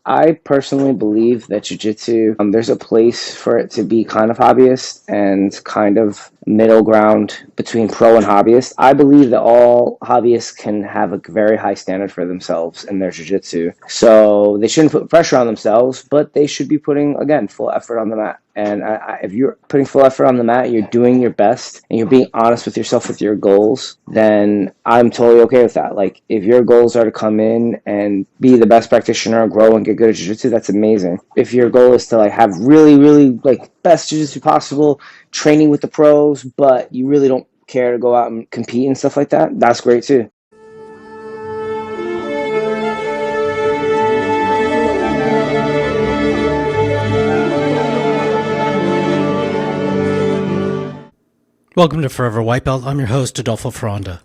I personally believe that jiu-jitsu, there's a place for it to be kind of hobbyist and kind of middle ground between pro and hobbyist. I believe that all hobbyists can have a very high standard for themselves in their jiu-jitsu. So they shouldn't put pressure on themselves, but they should be putting, again, full effort on the mat. And if you're putting full effort on the mat, you're doing your best, and you're being honest with yourself with your goals, then I'm totally okay with that. Like, if your goals are to come in and be the best practitioner, grow and get good at jiu-jitsu, that's amazing. If your goal is to like have really, really like best jiu-jitsu possible, training with the pros, but you really don't care to go out and compete and stuff like that, that's great too. Welcome to Forever White Belt. I'm your host, Adolfo Ferranda.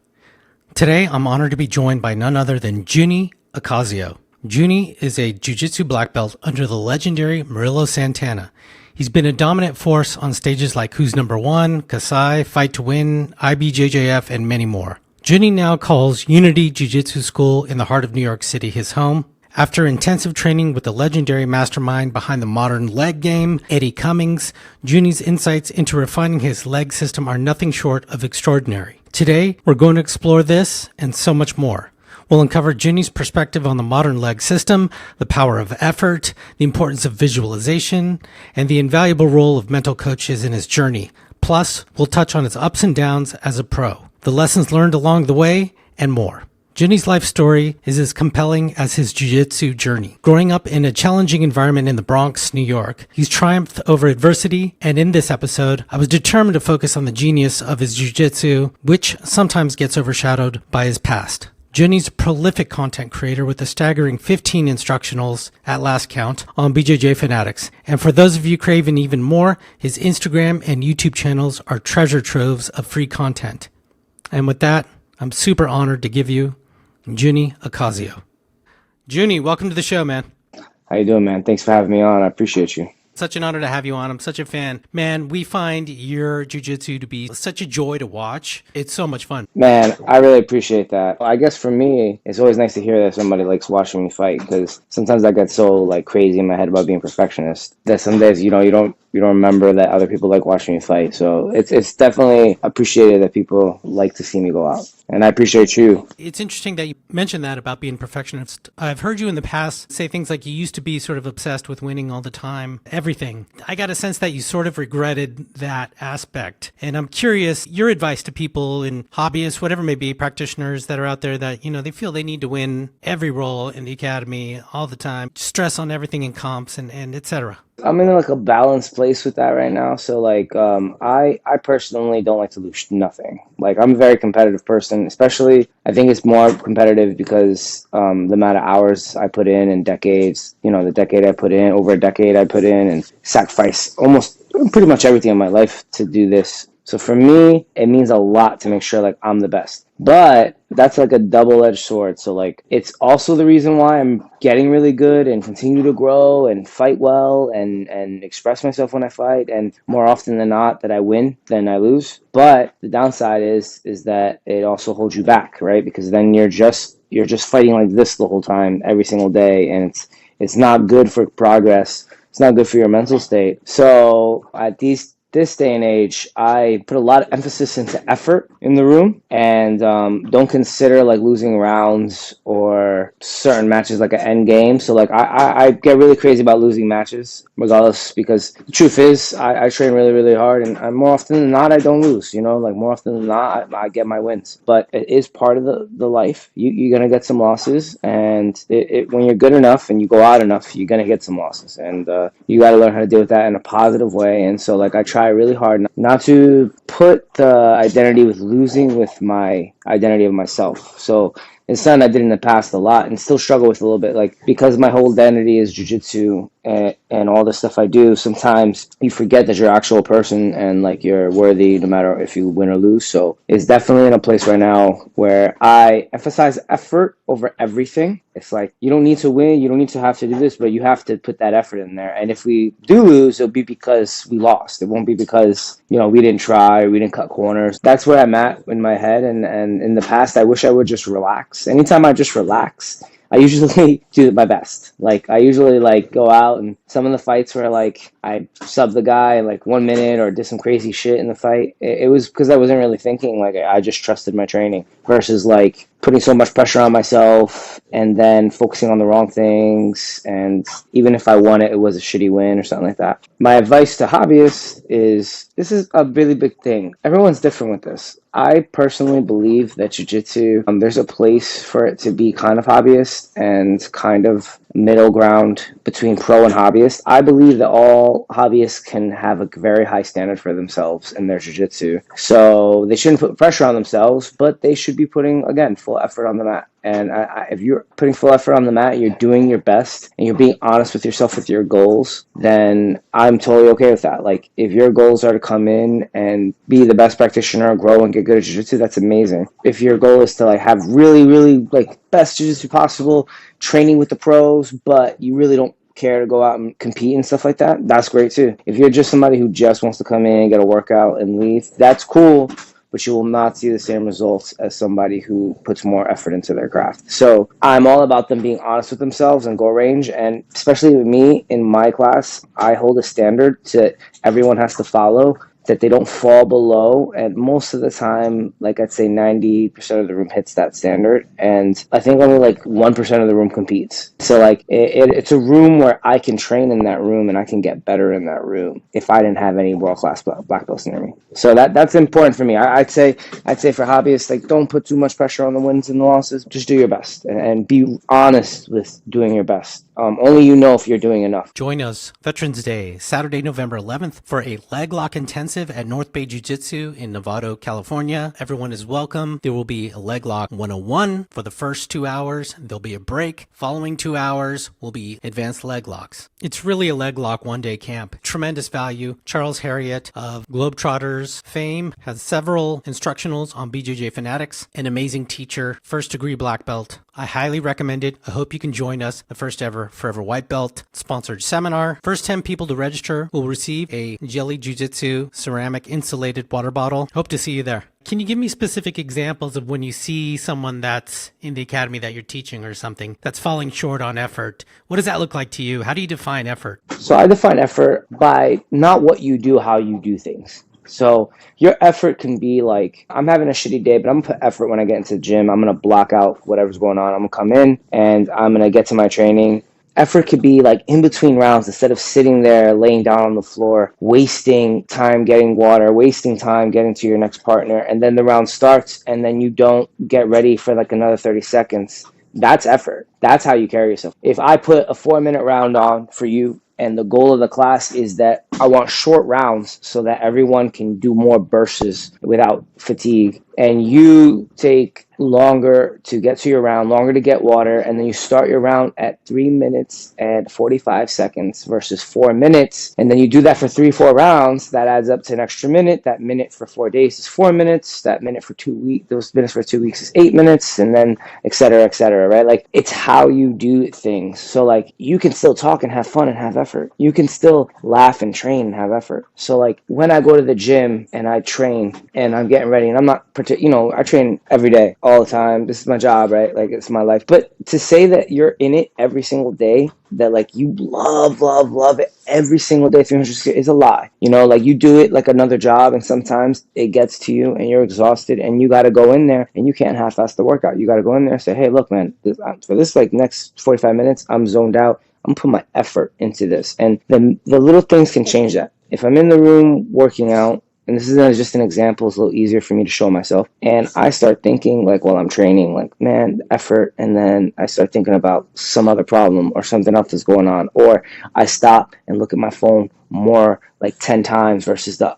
Today, I'm honored to be joined by none other than Junny Ocasio. Juny is a jiu-jitsu black belt under the legendary Murilo Santana. He's been a dominant force on stages like Who's Number One, Kasai, Fight to Win, IBJJF, and many more. Juny now calls Unity Jiu Jitsu School in the heart of New York City his home. After intensive training with the legendary mastermind behind the modern leg game, Eddie Cummings, Juny's insights into refining his leg system are nothing short of extraordinary. Today, we're going to explore this and so much more. We'll uncover Juny's perspective on the modern leg system, the power of effort, the importance of visualization, and the invaluable role of mental coaches in his journey. Plus, we'll touch on his ups and downs as a pro, the lessons learned along the way, and more. Juny's life story is as compelling as his jiu-jitsu journey. Growing up in a challenging environment in the Bronx, New York, he's triumphed over adversity, and in this episode, I was determined to focus on the genius of his jiu-jitsu, which sometimes gets overshadowed by his past. Juny's a prolific content creator with a staggering 15 instructionals at last count on BJJ Fanatics. And for those of you craving even more, his Instagram and YouTube channels are treasure troves of free content. And with that, I'm super honored to give you Junny Ocasio. Juny, welcome to the show, man. How you doing, man? Thanks for having me on. I appreciate you. Such an honor to have you on. I'm such a fan. Man, we find your jiu-jitsu to be such a joy to watch. It's so much fun. Man, I really appreciate that. I guess for me, it's always nice to hear that somebody likes watching me fight, because sometimes I get so like crazy in my head about being a perfectionist that some days, you don't remember that other people like watching me fight. So it's definitely appreciated that people like to see me go out. And I appreciate you. It's interesting that you mentioned that about being a perfectionist. I've heard you in the past say things like you used to be sort of obsessed with winning all the time, everything. I got a sense that you sort of regretted that aspect. And I'm curious, your advice to people and hobbyists, whatever may be, practitioners that are out there that, they feel they need to win every role in the academy all the time, stress on everything in comps and et cetera. I'm in like a balanced place with that right now. So like, I personally don't like to lose nothing. Like, I'm a very competitive person, especially I think it's more competitive because the amount of hours I put in and decades, the decade I put in, over a decade I put in, and sacrifice almost pretty much everything in my life to do this. So for me, it means a lot to make sure like I'm the best. But that's like a double-edged sword. So like, it's also the reason why I'm getting really good and continue to grow and fight well and express myself when I fight. And more often than not that I win than I lose. But the downside is that it also holds you back, right? Because then you're just fighting like this the whole time, every single day. And it's not good for progress. It's not good for your mental state. So at this day and age, I put a lot of emphasis into effort in the room and don't consider like losing rounds or certain matches like an end game. So like I get really crazy about losing matches regardless, because the truth is I train really, really hard, and more often than not I don't lose, like more often than not I get my wins. But it is part of the life. You're going to get some losses, and when you're good enough and you go out enough, you're going to get some losses, and you got to learn how to deal with that in a positive way. And so like I try really hard not to put the identity with losing with my identity of myself. So it's something I did in the past a lot and still struggle with a little bit, like because my whole identity is jiu-jitsu and all the stuff I do, sometimes you forget that you're an actual person and like you're worthy no matter if you win or lose. So it's definitely in a place right now where I emphasize effort over everything. It's like, you don't need to win, you don't need to have to do this, but you have to put that effort in there. And if we do lose, it'll be because we lost. It won't be because, we didn't try, we didn't cut corners. That's where I'm at in my head. And in the past, I wish I would just relax. Anytime I just relax, I usually do my best. Like I usually like go out, and some of the fights where like I sub the guy in like 1 minute or did some crazy shit in the fight, it was because I wasn't really thinking. Like I just trusted my training versus like putting so much pressure on myself and then focusing on the wrong things. And even if I won it, it was a shitty win or something like that. My advice to hobbyists is this is a really big thing. Everyone's different with this. I personally believe that jiu-jitsu, there's a place for it to be kind of hobbyist and kind of middle ground between pro and hobbyist. I believe that all hobbyists can have a very high standard for themselves in their jiu-jitsu. So they shouldn't put pressure on themselves, but they should be putting, again, full effort on the mat. And if you're putting full effort on the mat, you're doing your best, and you're being honest with yourself with your goals, then I'm totally okay with that. Like, if your goals are to come in and be the best practitioner, grow and get good at jiu-jitsu, that's amazing. If your goal is to like have really, really like best jiu-jitsu possible, training with the pros, but you really don't care to go out and compete and stuff like that, that's great too. If you're just somebody who just wants to come in, get a workout, and leave, that's cool, but you will not see the same results as somebody who puts more effort into their craft. So I'm all about them being honest with themselves and goal range. And especially with me in my class, I hold a standard that everyone has to follow, that they don't fall below. And most of the time, like I'd say 90% of the room hits that standard. And I think only like 1% of the room competes. So like it's a room where I can train in that room and I can get better in that room if I didn't have any world-class black belts near me. So that's important for me. I'd say for hobbyists, like don't put too much pressure on the wins and the losses. Just do your best and be honest with doing your best. Only you know if you're doing enough. Join us Veterans Day, Saturday, November 11th for a leg lock intensive at North Bay Jiu-Jitsu in Novato, California. Everyone is welcome. There will be a leg lock 101 for the first 2 hours. There'll be a break. Following 2 hours will be advanced leg locks. It's really a leg lock one-day camp. Tremendous value. Charles Harriott of Globetrotters fame has several instructionals on BJJ Fanatics, an amazing teacher, first degree black belt. I highly recommend it. I hope you can join us. The first ever Forever White Belt sponsored seminar. First 10 people to register will receive a Jelly Jiu-Jitsu ceramic insulated water bottle. Hope to see you there. Can you give me specific examples of when you see someone that's in the academy that you're teaching or something that's falling short on effort? What does that look like to you? How do you define effort? So I define effort by not what you do, how you do things. So your effort can be like, I'm having a shitty day, but I'm going to put effort when I get into the gym. I'm going to block out whatever's going on. I'm going to come in and I'm going to get to my training. Effort could be like in between rounds, instead of sitting there laying down on the floor, wasting time getting water, wasting time getting to your next partner, and then the round starts and then you don't get ready for like another 30 seconds. That's effort. That's how you carry yourself. If I put a 4-minute round on for you, and the goal of the class is that I want short rounds so that everyone can do more bursts without fatigue, and you take longer to get to your round, longer to get water, and then you start your round at 3 minutes and 45 seconds versus 4 minutes, and then you do that for 3-4 rounds, that adds up to an extra minute. That minute for 4 days is 4 minutes. That minute for 2 weeks, those minutes for 2 weeks is 8 minutes, and then et cetera, right? Like, it's how you do things. So like, you can still talk and have fun and have effort. You can still laugh and train and have effort. So like, when I go to the gym and I train and I'm getting ready, and I'm not I train every day, all the time. This is my job, right? Like, it's my life. But to say that you're in it every single day, that like you love it every single day, 360, is a lie. Like, you do it like another job, and sometimes it gets to you and you're exhausted and you got to go in there and you can't half-ass the workout. You got to go in there and say, hey, look, man, for this like next 45 minutes, I'm zoned out. I'm putting my effort into this. And the little things can change that. If I'm in the room working out, and this is just an example, it's a little easier for me to show myself, and I start thinking, like, while I'm training, like, man, effort, and then I start thinking about some other problem or something else that's going on, or I stop and look at my phone more, like 10 times versus the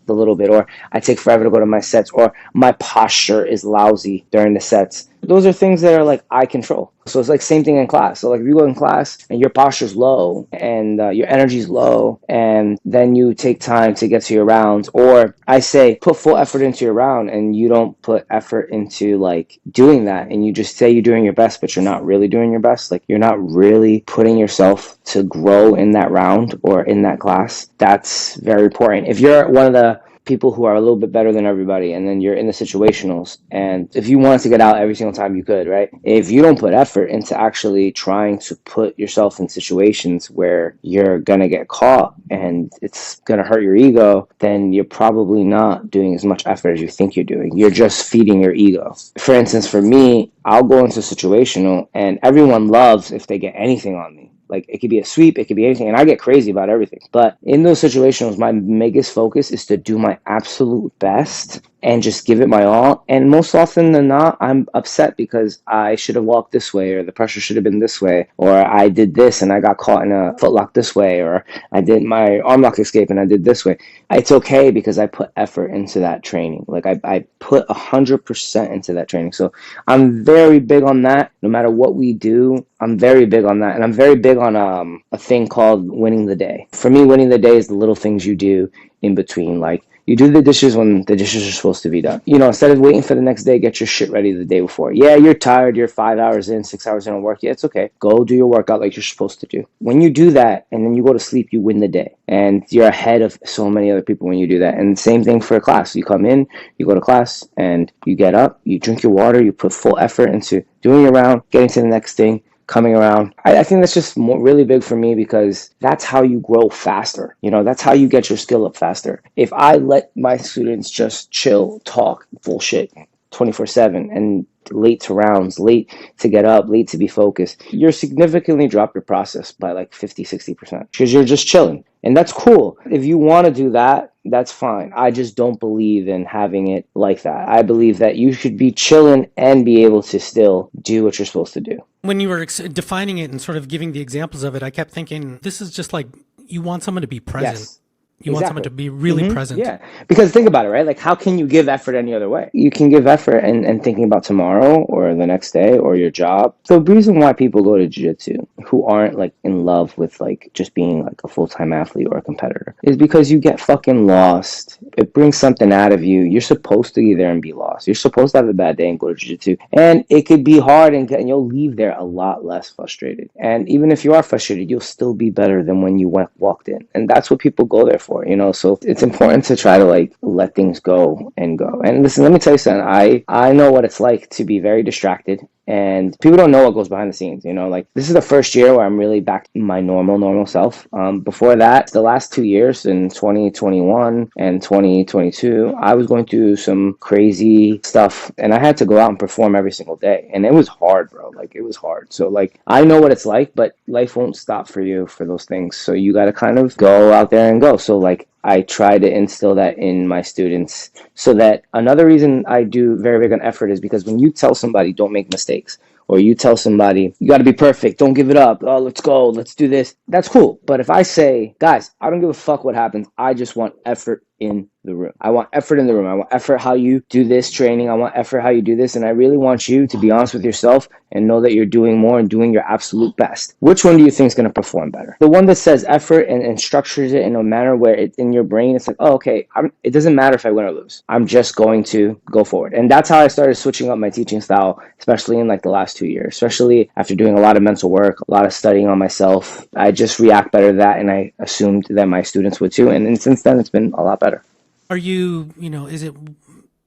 little bit, or I take forever to go to my sets, or my posture is lousy during the sets. Those are things that are like I control. So it's like same thing in class. So like, if you go in class and your posture's low and your energy's low, and then you take time to get to your rounds, or I say put full effort into your round, and you don't put effort into like doing that, and you just say you're doing your best, but you're not really doing your best. Like, you're not really putting yourself to grow in that round or in that class. That's very important. If you're one of the people who are a little bit better than everybody, and then you're in the situationals. And if you wanted to get out every single time, you could, right? If you don't put effort into actually trying to put yourself in situations where you're gonna get caught and it's gonna hurt your ego, then you're probably not doing as much effort as you think you're doing. You're just feeding your ego. For instance, for me, I'll go into situational, and everyone loves if they get anything on me. Like, it could be a sweep, it could be anything, and I get crazy about everything. But in those situations, my biggest focus is to do my absolute best and just give it my all. And most often than not, I'm upset because I should have walked this way, or the pressure should have been this way, or I did this and I got caught in a footlock this way, or I did my arm lock escape and I did this way. It's okay because I put effort into that training. Like, I put 100% into that training. So I'm very big on that. No matter what we do, I'm very big on that. And I'm very big on a thing called winning the day. For me, winning the day is the little things you do in between. Like, you do the dishes when the dishes are supposed to be done. You know, instead of waiting for the next day, get your shit ready the day before. Yeah, you're tired. You're 5 hours in, 6 hours in on work. Yeah, it's okay. Go do your workout like you're supposed to do. When you do that and then you go to sleep, you win the day. And you're ahead of so many other people when you do that. And same thing for a class. You come in, you go to class, and you get up, you drink your water, you put full effort into doing your round, getting to the next thing, coming around. I think that's just really big for me because that's how you grow faster. You know, that's how you get your skill up faster. If I let my students just chill, talk bullshit 24/7 and late to rounds, late to get up, late to be focused, you're significantly drop your process by like 50-60% because you're just chilling. And that's cool. If you want to do that, that's fine. I just don't believe in having it like that. I believe that you should be chilling and be able to still do what you're supposed to do. When you were defining it and sort of giving the examples of it, I kept thinking, this is just like, you want someone to be present. Yes. You want someone to be really present. Yeah. Because think about it, right? Like, how can you give effort any other way? You can give effort and thinking about tomorrow or the next day or your job. The reason why people go to jiu-jitsu who aren't like in love with like just being like a full-time athlete or a competitor is because you get fucking lost. It brings something out of you. You're supposed to be there and be lost. You're supposed to have a bad day and go to jiu-jitsu. And it could be hard and you'll leave there a lot less frustrated. And even if you are frustrated, you'll still be better than when you walked in. And that's what people go there for, you know. So it's important to try to like let things go and go. And listen, let me tell you something. I know what it's like to be very distracted, and people don't know what goes behind the scenes, you know. Like, this is the first year where I'm really back to my normal self. Before that, the last 2 years in 2021 and 2022, I was going through some crazy stuff, and I had to go out and perform every single day, and it was hard, bro. Like, it was hard. So like, I know what it's like, but life won't stop for you for those things. So you got to kind of go out there and go. So like, I try to instill that in my students, so that another reason I do very big on effort is because when you tell somebody don't make mistakes, or you tell somebody you got to be perfect, don't give it up, oh, let's go, let's do this, that's cool. But if I say, guys, I don't give a fuck what happens, I just want effort in the room. I want effort in the room. I want effort how you do this training. I want effort how you do this. And I really want you to be honest with yourself and know that you're doing more and doing your absolute best. Which one do you think is going to perform better? The one that says effort and structures it in a manner where it's in your brain, it's like, oh, okay, it doesn't matter if I win or lose. I'm just going to go forward. And that's how I started switching up my teaching style, especially in like the last 2 years, especially after doing a lot of mental work, a lot of studying on myself. I just react better to that, and I assumed that my students would too. And since then, it's been a lot better. Are you, is it,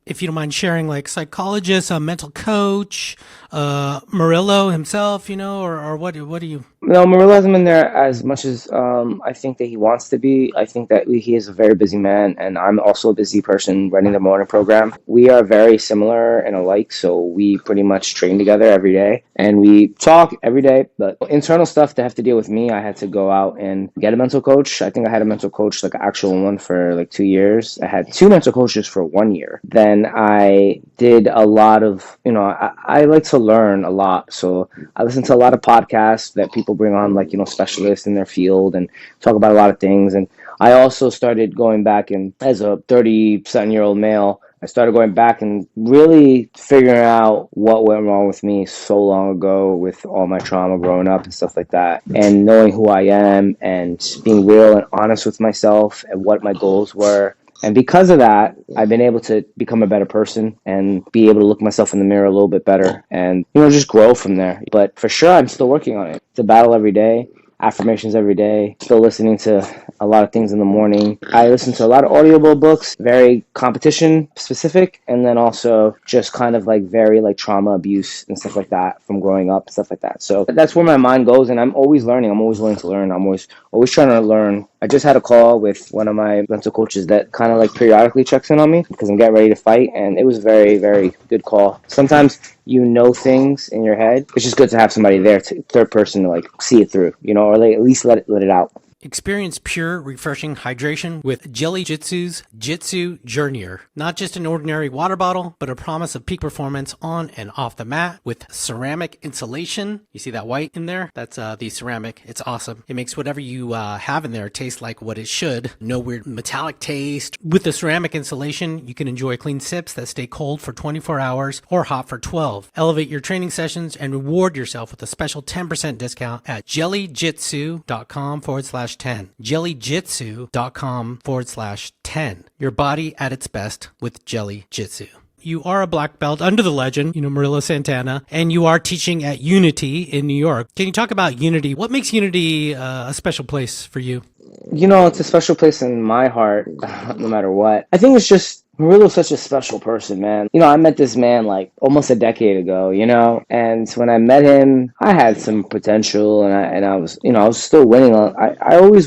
if you don't mind sharing, like psychologist, a mental coach, Murilo himself, or what do you? No, Murilo hasn't been there as much as I think that he wants to be. I think that he is a very busy man, and I'm also a busy person running the morning program. We are very similar and alike, so we pretty much train together every day, and we talk every day. But internal stuff to have to deal with me, I had to go out and get a mental coach. I think I had a mental coach, like an actual one, for like 2 years. I had 2 mental coaches for 1 year. Then I did a lot of, I like to learn a lot, so I listen to a lot of podcasts that people bring on, like, specialists in their field and talk about a lot of things. And I also started going back, and as a 30-something-year-old male, I started going back and really figuring out what went wrong with me so long ago with all my trauma growing up and stuff like that, and knowing who I am and being real and honest with myself and what my goals were. And because of that, I've been able to become a better person and be able to look myself in the mirror a little bit better and, just grow from there. But for sure, I'm still working on it. It's a battle every day. affirmations every day, still listening to a lot of things in the morning. I listen to a lot of audible books, very competition specific, and then also just kind of like very like trauma abuse and stuff like that from growing up and stuff like that. So that's where my mind goes, and I'm always learning. I'm always willing to learn. I'm always trying to learn. I just had a call with one of my mental coaches that kind of like periodically checks in on me because I'm getting ready to fight, and it was a very, very good call. Sometimes you know things in your head. It's just good to have somebody there, third person, to like see it through, or like at least let it out. Experience pure, refreshing hydration with Jelly Jitsu's Jitsu Journeyer. Not just an ordinary water bottle, but a promise of peak performance on and off the mat with ceramic insulation. You see that white in there? That's the ceramic. It's awesome. It makes whatever you have in there taste like what it should. No weird metallic taste. With the ceramic insulation, you can enjoy clean sips that stay cold for 24 hours or hot for 12. Elevate your training sessions and reward yourself with a special 10% discount at jellyjitsu.com/10. jellyjitsu.com/10. Your body at its best with Jelly Jitsu. You are a black belt under the legend, Murilo Santana, and you are teaching at Unity in New York. Can you talk about Unity? What makes Unity a special place for you? It's a special place in my heart, no matter what. I think it's just Murilo's such a special person, man. I met this man like almost a decade ago, and when I met him, I had some potential, and I was, I was still winning. I always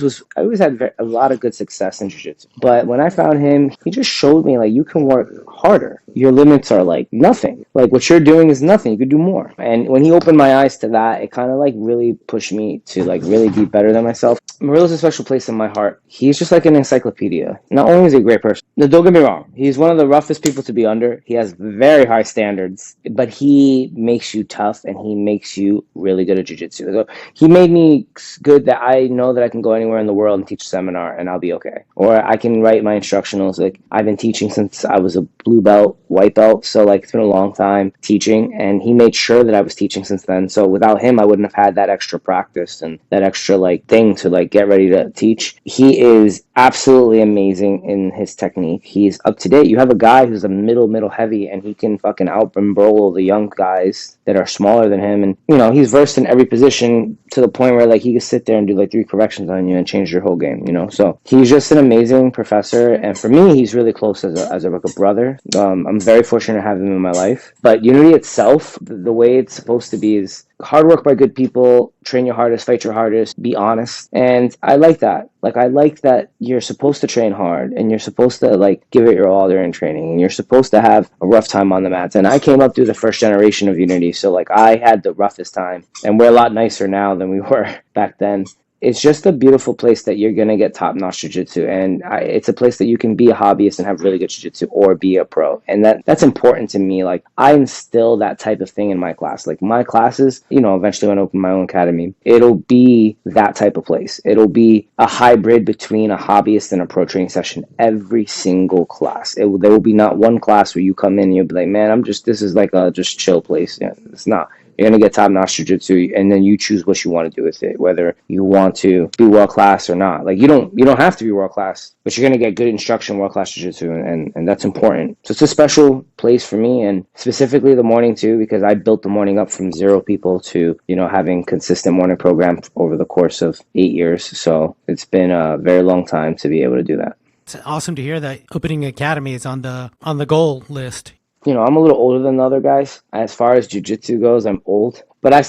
had a lot of good success in jiu-jitsu. But when I found him, he just showed me like you can work harder. Your limits are like nothing. Like what you're doing is nothing. You could do more. And when he opened my eyes to that, it kind of like really pushed me to like really be better than myself. Murilo's a special place in my heart. He's just like an encyclopedia. Not only is he a great person, no, don't get me wrong, he's one of the roughest people to be under. He has very high standards, but he makes you tough and he makes you really good at jiu-jitsu. So he made me good that I know that I can go anywhere in the world and teach a seminar and I'll be okay. Or I can write my instructionals. Like I've been teaching since I was a blue belt, white belt. So like it's been a long time teaching, and he made sure that I was teaching since then. So without him, I wouldn't have had that extra practice and that extra like thing to like get ready to teach. He is absolutely amazing in his technique. He's up to date. You have a guy who's a middle heavy, and he can fucking out-brawl the young guys that are smaller than him. And, he's versed in every position to the point where, like, he could sit there and do, like, 3 corrections on you and change your whole game, So he's just an amazing professor. And for me, he's really close as a brother. I'm very fortunate to have him in my life. But Unity itself, the way it's supposed to be is hard work by good people, train your hardest, fight your hardest, be honest. And I like that. Like, I like that you're supposed to train hard and you're supposed to, like, give it your all during training, and you're supposed to have a rough time on the mats. And I came up through the first generation of Unity, so, like, I had the roughest time. And we're a lot nicer now than we were back then. It's just a beautiful place that you're going to get top-notch jiu-jitsu, and it's a place that you can be a hobbyist and have really good jiu-jitsu or be a pro, and that's important to me. Like, I instill that type of thing in my class. Like, my classes, eventually when I open my own academy, it'll be that type of place. It'll be a hybrid between a hobbyist and a pro training session every single class. There will be not one class where you come in and you'll be like, man, this is like a just chill place. Yeah, it's not. You're going to get top-notch jiu-jitsu, and then you choose what you want to do with it, whether you want to be world-class or not. Like, you don't have to be world-class, but you're going to get good instruction, world-class jiu-jitsu, and that's important. So it's a special place for me, and specifically the morning, too, because I built the morning up from 0 people to, having consistent morning program over the course of 8 years. So it's been a very long time to be able to do that. It's awesome to hear that opening academy is on the goal list. I'm a little older than the other guys. As far as jiu-jitsu goes, I'm old. But I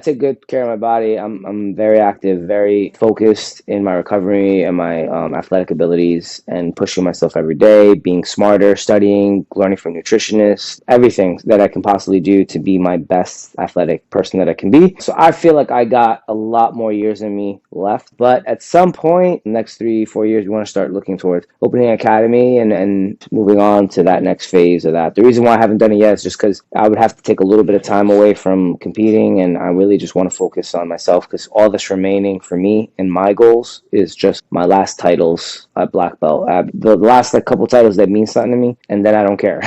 take good care of my body. I'm very active, very focused in my recovery and my athletic abilities, and pushing myself every day, being smarter, studying, learning from nutritionists, everything that I can possibly do to be my best athletic person that I can be. So I feel like I got a lot more years in me left. But at some point, the next 3-4 years, we want to start looking towards opening an academy and moving on to that next phase of that. The reason why I haven't done it yet is just because I would have to take a little bit of time away from competing, and I really just want to focus on myself, because all that's remaining for me and my goals is just my last titles at black belt. The last couple titles that mean something to me, and then I don't care.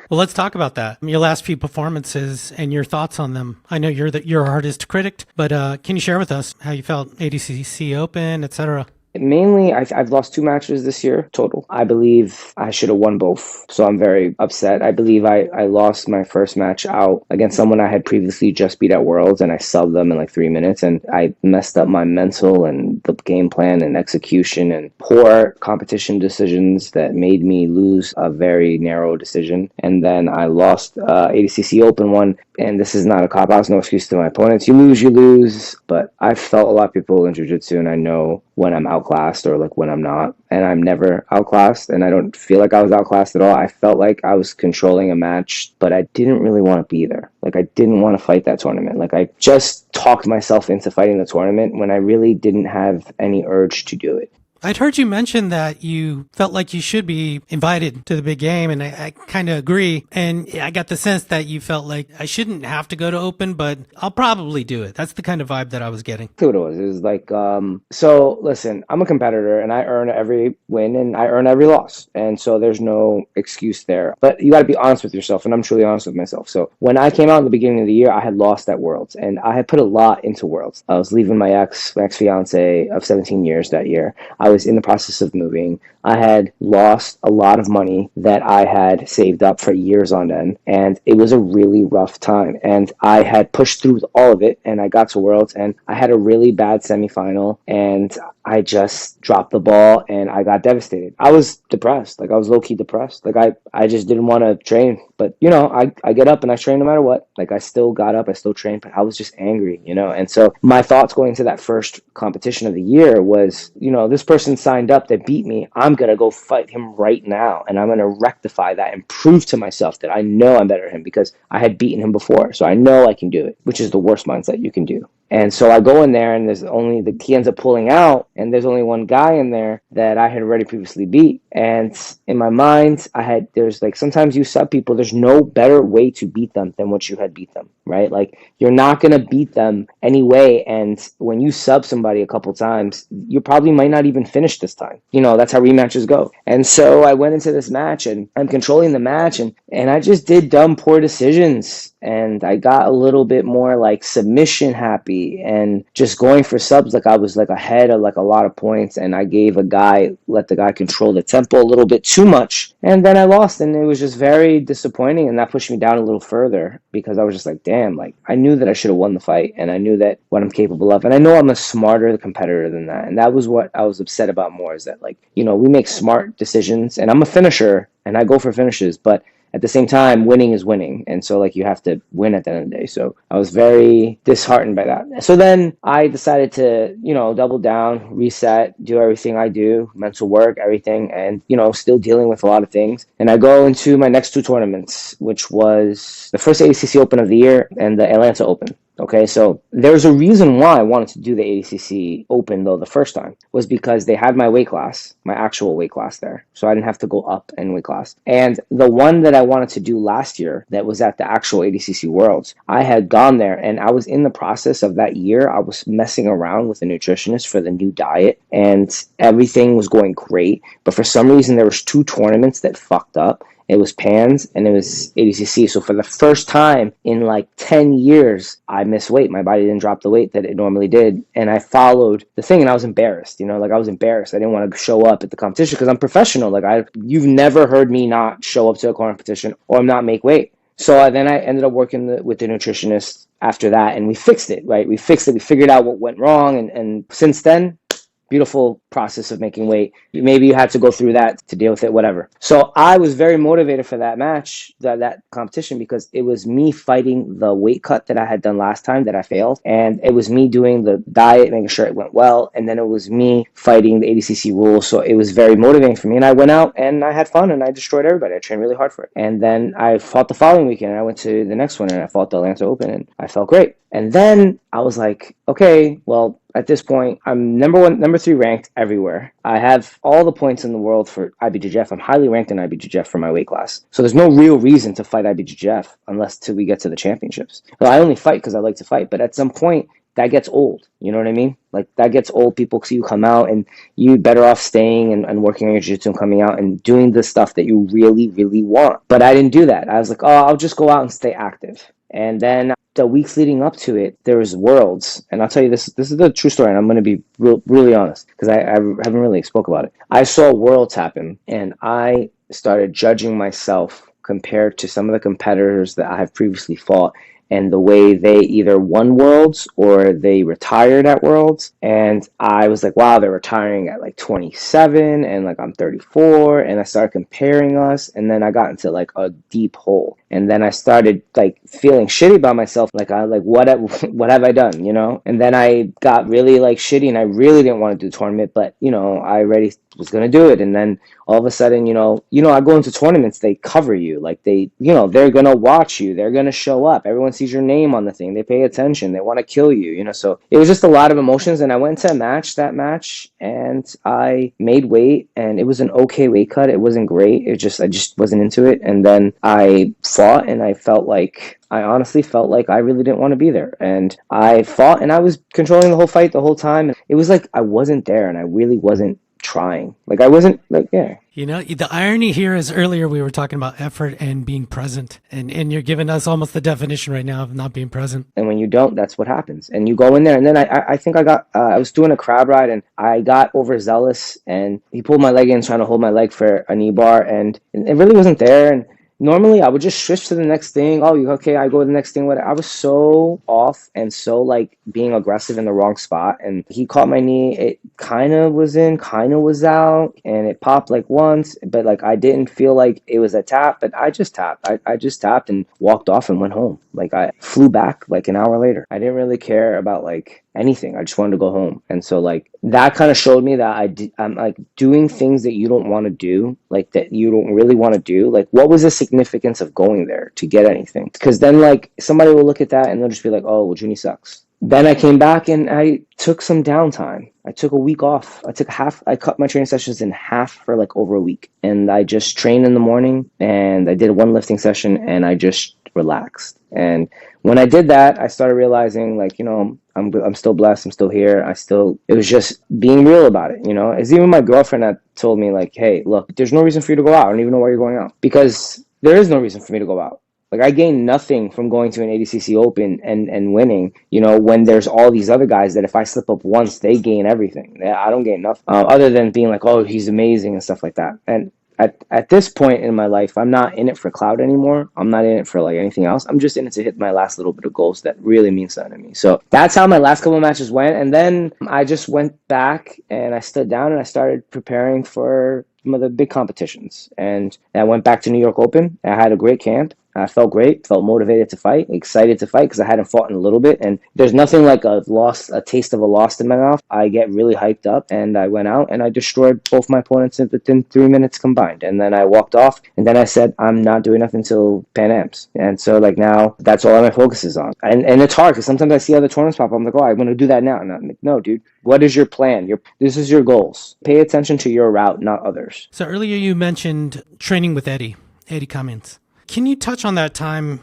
Well, let's talk about that. Your last few performances and your thoughts on them. I know you're your hardest critic, but can you share with us how you felt ADCC Open, etc.? Mainly, I've lost 2 matches this year total. I believe I should have won both, so I'm very upset. I believe I lost my first match out against someone I had previously just beat at Worlds, and I subbed them in like 3 minutes, and I messed up my mental and the game plan and execution and poor competition decisions that made me lose a very narrow decision. And then I lost ADCC Open one, and this is not a cop-out, no excuse to my opponents. You lose, but I've felt a lot of people in jiu-jitsu, and I know when I'm outclassed or like when I'm not, and I'm never outclassed, and I don't feel like I was outclassed at all. I felt like I was controlling a match, but I didn't really want to be there. Like, I didn't want to fight that tournament. Like, I just talked myself into fighting the tournament when I really didn't have any urge to do it. I'd heard you mention that you felt like you should be invited to the big game, and I kind of agree. And I got the sense that you felt like I shouldn't have to go to Open, but I'll probably do it. That's the kind of vibe that I was getting. That's what it was. It was like, so listen, I'm a competitor and I earn every win and I earn every loss. And so there's no excuse there. But you got to be honest with yourself, and I'm truly honest with myself. So when I came out in the beginning of the year, I had lost at Worlds and I had put a lot into Worlds. I was leaving my ex-fiance of 17 years that year. I was in the process of moving. I had lost a lot of money that I had saved up for years on end, and it was a really rough time. And I had pushed through all of it, and I got to Worlds, and I had a really bad semifinal, and I just dropped the ball, and I got devastated. I was depressed. Like, I was low-key depressed. Like, I just didn't want to train. But, you know, I get up and I train no matter what. Like, I still got up, I still trained, but I was just angry, you know? And so my thoughts going into that first competition of the year was, you know, this person signed up that beat me. I'm going to go fight him right now, and I'm going to rectify that and prove to myself that I know I'm better than him because I had beaten him before. So I know I can do it, which is the worst mindset you can do. And so I go in there, and he ends up pulling out, and there's only one guy in there that I had already previously beat. And in my mind, there's like, sometimes you sub people, there's no better way to beat them than what you had beat them, right? Like, you're not going to beat them anyway. And when you sub somebody a couple times, you probably might not even finish this time. You know, that's how rematches go. And so I went into this match, and I'm controlling the match, and I just did dumb, poor decisions. And I got a little bit more like submission happy and just going for subs. Like, I was like ahead of like a lot of points, and I let the guy control the tempo a little bit too much. And then I lost, and it was just very disappointing. And that pushed me down a little further because I was just like, damn, like, I knew that I should have won the fight, and I knew that what I'm capable of. And I know I'm a smarter competitor than that. And that was what I was upset about more, is that, like, you know, we make smart decisions, and I'm a finisher and I go for finishes, but at the same time, winning is winning. And so, like, you have to win at the end of the day. So I was very disheartened by that. So then I decided to, you know, double down, reset, do everything I do, mental work, everything, and, you know, still dealing with a lot of things. And I go into my next 2 tournaments, which was the first ADCC Open of the year and the Atlanta Open. Okay, so there's a reason why I wanted to do the ADCC Open, though, the first time, was because they had my weight class, my actual weight class there. So I didn't have to go up in weight class. And the one that I wanted to do last year that was at the actual ADCC Worlds, I had gone there, and I was in the process of that year. I was messing around with a nutritionist for the new diet, and everything was going great. But for some reason, there was 2 tournaments that fucked up. It was PANS and it was ADCC. So for the first time in like 10 years, I missed weight. My body didn't drop the weight that it normally did. And I followed the thing, and I was embarrassed. You know, like, I was embarrassed. I didn't want to show up at the competition because I'm professional. Like, you've never heard me not show up to a competition or not make weight. So then I ended up working with the nutritionist after that, and we fixed it, right? We fixed it. We figured out what went wrong. And since then, beautiful process of making weight. Maybe you had to go through that to deal with it, whatever. So I was very motivated for that match, that competition, because it was me fighting the weight cut that I had done last time that I failed. And it was me doing the diet, making sure it went well. And then it was me fighting the ADCC rules. So it was very motivating for me. And I went out and I had fun and I destroyed everybody. I trained really hard for it. And then I fought the following weekend, and I went to the next one, and I fought the Atlanta Open, and I felt great. And then I was like, okay, well, at this point, I'm number 3 ranked everywhere. I have all the points in the world for IBJJF. I'm highly ranked in IBJJF for my weight class. So there's no real reason to fight IBJJF unless till we get to the championships. Well, I only fight because I like to fight, but at some point, that gets old. You know what I mean? Like, that gets old. People see you come out, and you better off staying and working on your jiu-jitsu and coming out and doing the stuff that you really, really want. But I didn't do that. I was like, oh, I'll just go out and stay active. And then the weeks leading up to it, there was worlds, and I'll tell you this. This is the true story, and I'm going to be really honest because I haven't really spoke about it. I saw worlds happen, and I started judging myself compared to some of the competitors that I have previously fought, and the way they either won worlds or they retired at worlds. And I was like, wow, they're retiring at like 27 and like I'm 34. And I started comparing us. And then I got into like a deep hole. And then I started like feeling shitty about myself. Like what have I done, you know? And then I got really like shitty and I really didn't want to do the tournament, but you know, I already was going to do it. And then all of a sudden, I go into tournaments, they cover you. Like they're going to watch you. They're going to show up. Everyone sees your name on the thing. They pay attention. They want to kill you, so it was just a lot of emotions. And I went to that match, and I made weight, and it was an okay weight cut. It wasn't great. I just wasn't into it. And then I fought, and I honestly felt like I really didn't want to be there. And I fought, and I was controlling the whole fight the whole time. And it was like I wasn't there, and I really wasn't trying. Like I wasn't like, yeah. The irony here is earlier we were talking about effort and being present, and you're giving us almost the definition right now of not being present. And when you don't, that's what happens. And you go in there, and then I think I was doing a crab ride, and I got overzealous, and he pulled my leg in trying to hold my leg for a knee bar, and it really wasn't there. And normally I would just switch to the next thing. Oh, okay, I go to the next thing. I was so off and so like being aggressive in the wrong spot. And he caught my knee. It kind of was in, kind of was out, and it popped like once, but like I didn't feel like it was a tap, but I just tapped. I just tapped and walked off and went home. Like I flew back like an hour later. I didn't really care about like anything. I just wanted to go home. And so like that kind of showed me that I'm like doing things that you don't want to do, like that you don't really want to do. Like what was the significance of going there to get anything? Because then like somebody will look at that and they'll just be like, oh, well, Juny sucks. Then I came back and I took some downtime. I took a week off. I cut my training sessions in half for like over a week. And I just trained in the morning, and I did one lifting session, and I just relaxed. And when I did that, I started realizing like, I'm still blessed. I'm still here. It was just being real about it. It's even my girlfriend that told me like, hey, look, there's no reason for you to go out. I don't even know why you're going out, because there is no reason for me to go out. Like I gained nothing from going to an ADCC Open and winning, when there's all these other guys that if I slip up once, they gain everything. I don't gain nothing other than being like, oh, he's amazing and stuff like that. And at this point in my life, I'm not in it for clout anymore. I'm not in it for like anything else. I'm just in it to hit my last little bit of goals that really mean something to me. So that's how my last couple of matches went. And then I just went back and I stood down and I started preparing for some of the big competitions. And I went back to New York Open. I had a great camp. I felt great, felt motivated to fight, excited to fight because I hadn't fought in a little bit. And there's nothing like a taste of a loss in my mouth. I get really hyped up, and I went out and I destroyed both my opponents within 3 minutes combined. And then I walked off, and then I said, I'm not doing nothing until Pan Am's. And so like now that's all my focus is on. And it's hard because sometimes I see other tournaments pop up. I'm like, oh, I want to do that now. And I'm like, no, dude, what is your plan? This is your goals. Pay attention to your route, not others. So earlier you mentioned training with Eddie Cummings. Can you touch on that time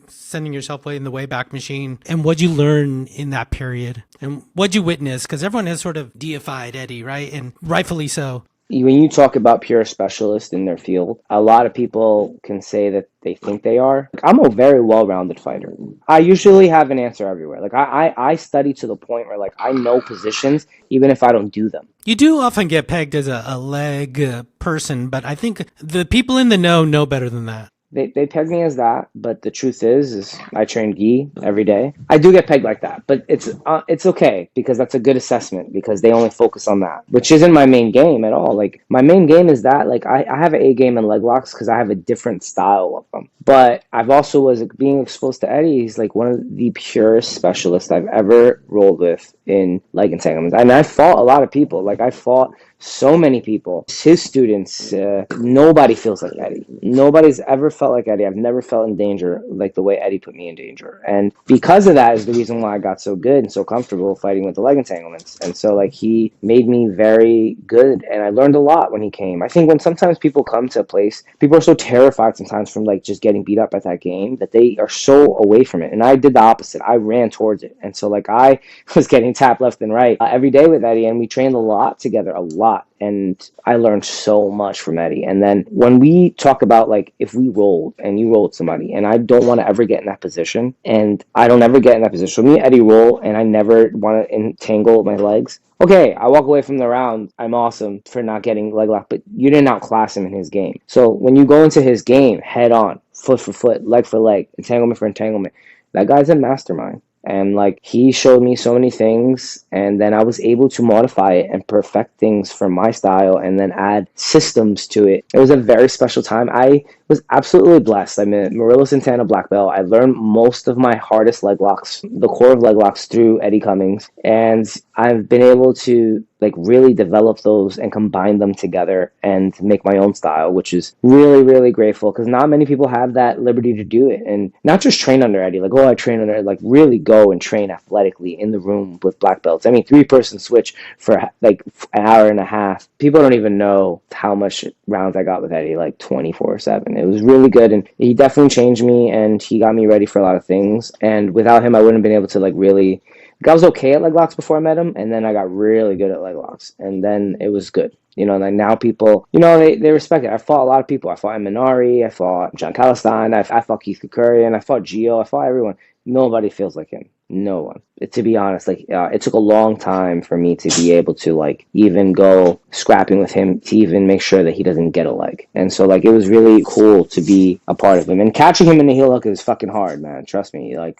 sending yourself away in the Wayback Machine, and what'd you learn in that period, and what'd you witness? Because everyone has sort of deified Eddie, right? And rightfully so. When you talk about pure specialists in their field, a lot of people can say that they think they are. I'm a very well-rounded fighter. I usually have an answer everywhere. Like I study to the point where like I know positions even if I don't do them. You do often get pegged as a leg person, but I think the people in the know better than that. They peg me as that, but the truth is I train gi every day. I do get pegged like that, but it's okay because that's a good assessment because they only focus on that, which isn't my main game at all. Like my main game is that like I have an A game in leg locks because I have a different style of them. But I've also was being exposed to Eddie. He's like one of the purest specialists I've ever rolled with in leg entanglements. I mean, I fought a lot of people. Like I fought so many people. His students, nobody feels like Eddie. Nobody's ever felt like Eddie. I've never felt in danger like the way Eddie put me in danger. And because of that is the reason why I got so good and so comfortable fighting with the leg entanglements. And so like he made me very good, and I learned a lot when he came. I think when sometimes people come to a place, people are so terrified sometimes from like just getting beat up at that game that they are so away from it. And I did the opposite. I ran towards it. And so like I was getting tapped left and right every day with Eddie, and we trained a lot together, a lot. and I learned so much from Eddie. And then when we talk about like if we rolled and you rolled somebody, and I don't want to ever get in that position, and I don't ever get in that position. So me and Eddie roll, and I never want to entangle my legs. Okay, I walk away from the round. I'm awesome for not getting leg lock, but you didn't outclass him in his game. So when you go into his game head on, foot for foot, leg for leg, entanglement for entanglement, that guy's a mastermind. And like he showed me so many things, and then I was able to modify it and perfect things for my style and then add systems to it. It was a very special time. I was absolutely blessed. I'm a Murilo Santana black belt. I learned most of my hardest leg locks, the core of leg locks, through Eddie Cummings, and I've been able to like really develop those and combine them together and make my own style, which is really, really grateful because not many people have that liberty to do it. And not just train under Eddie, like, oh, I train under Eddie, like really go and train athletically in the room with black belts. I mean, 3-person switch for like an hour and a half. People don't even know how much rounds I got with Eddie, like 24/7. It was really good, and he definitely changed me, and he got me ready for a lot of things. And without him, I wouldn't have been able to like really. Like, I was okay at leg locks before I met him, and then I got really good at leg locks, and then it was good. Like now people, they respect it. I fought a lot of people. I fought Minari, I fought John Calistine, I fought Keith Kukurian, I fought Gio, I fought everyone. Nobody feels like him. No one. To be honest, like it took a long time for me to be able to like even go scrapping with him to even make sure that he doesn't get a leg. And so like it was really cool to be a part of him. And catching him in the heel hook is fucking hard, man. Trust me. Like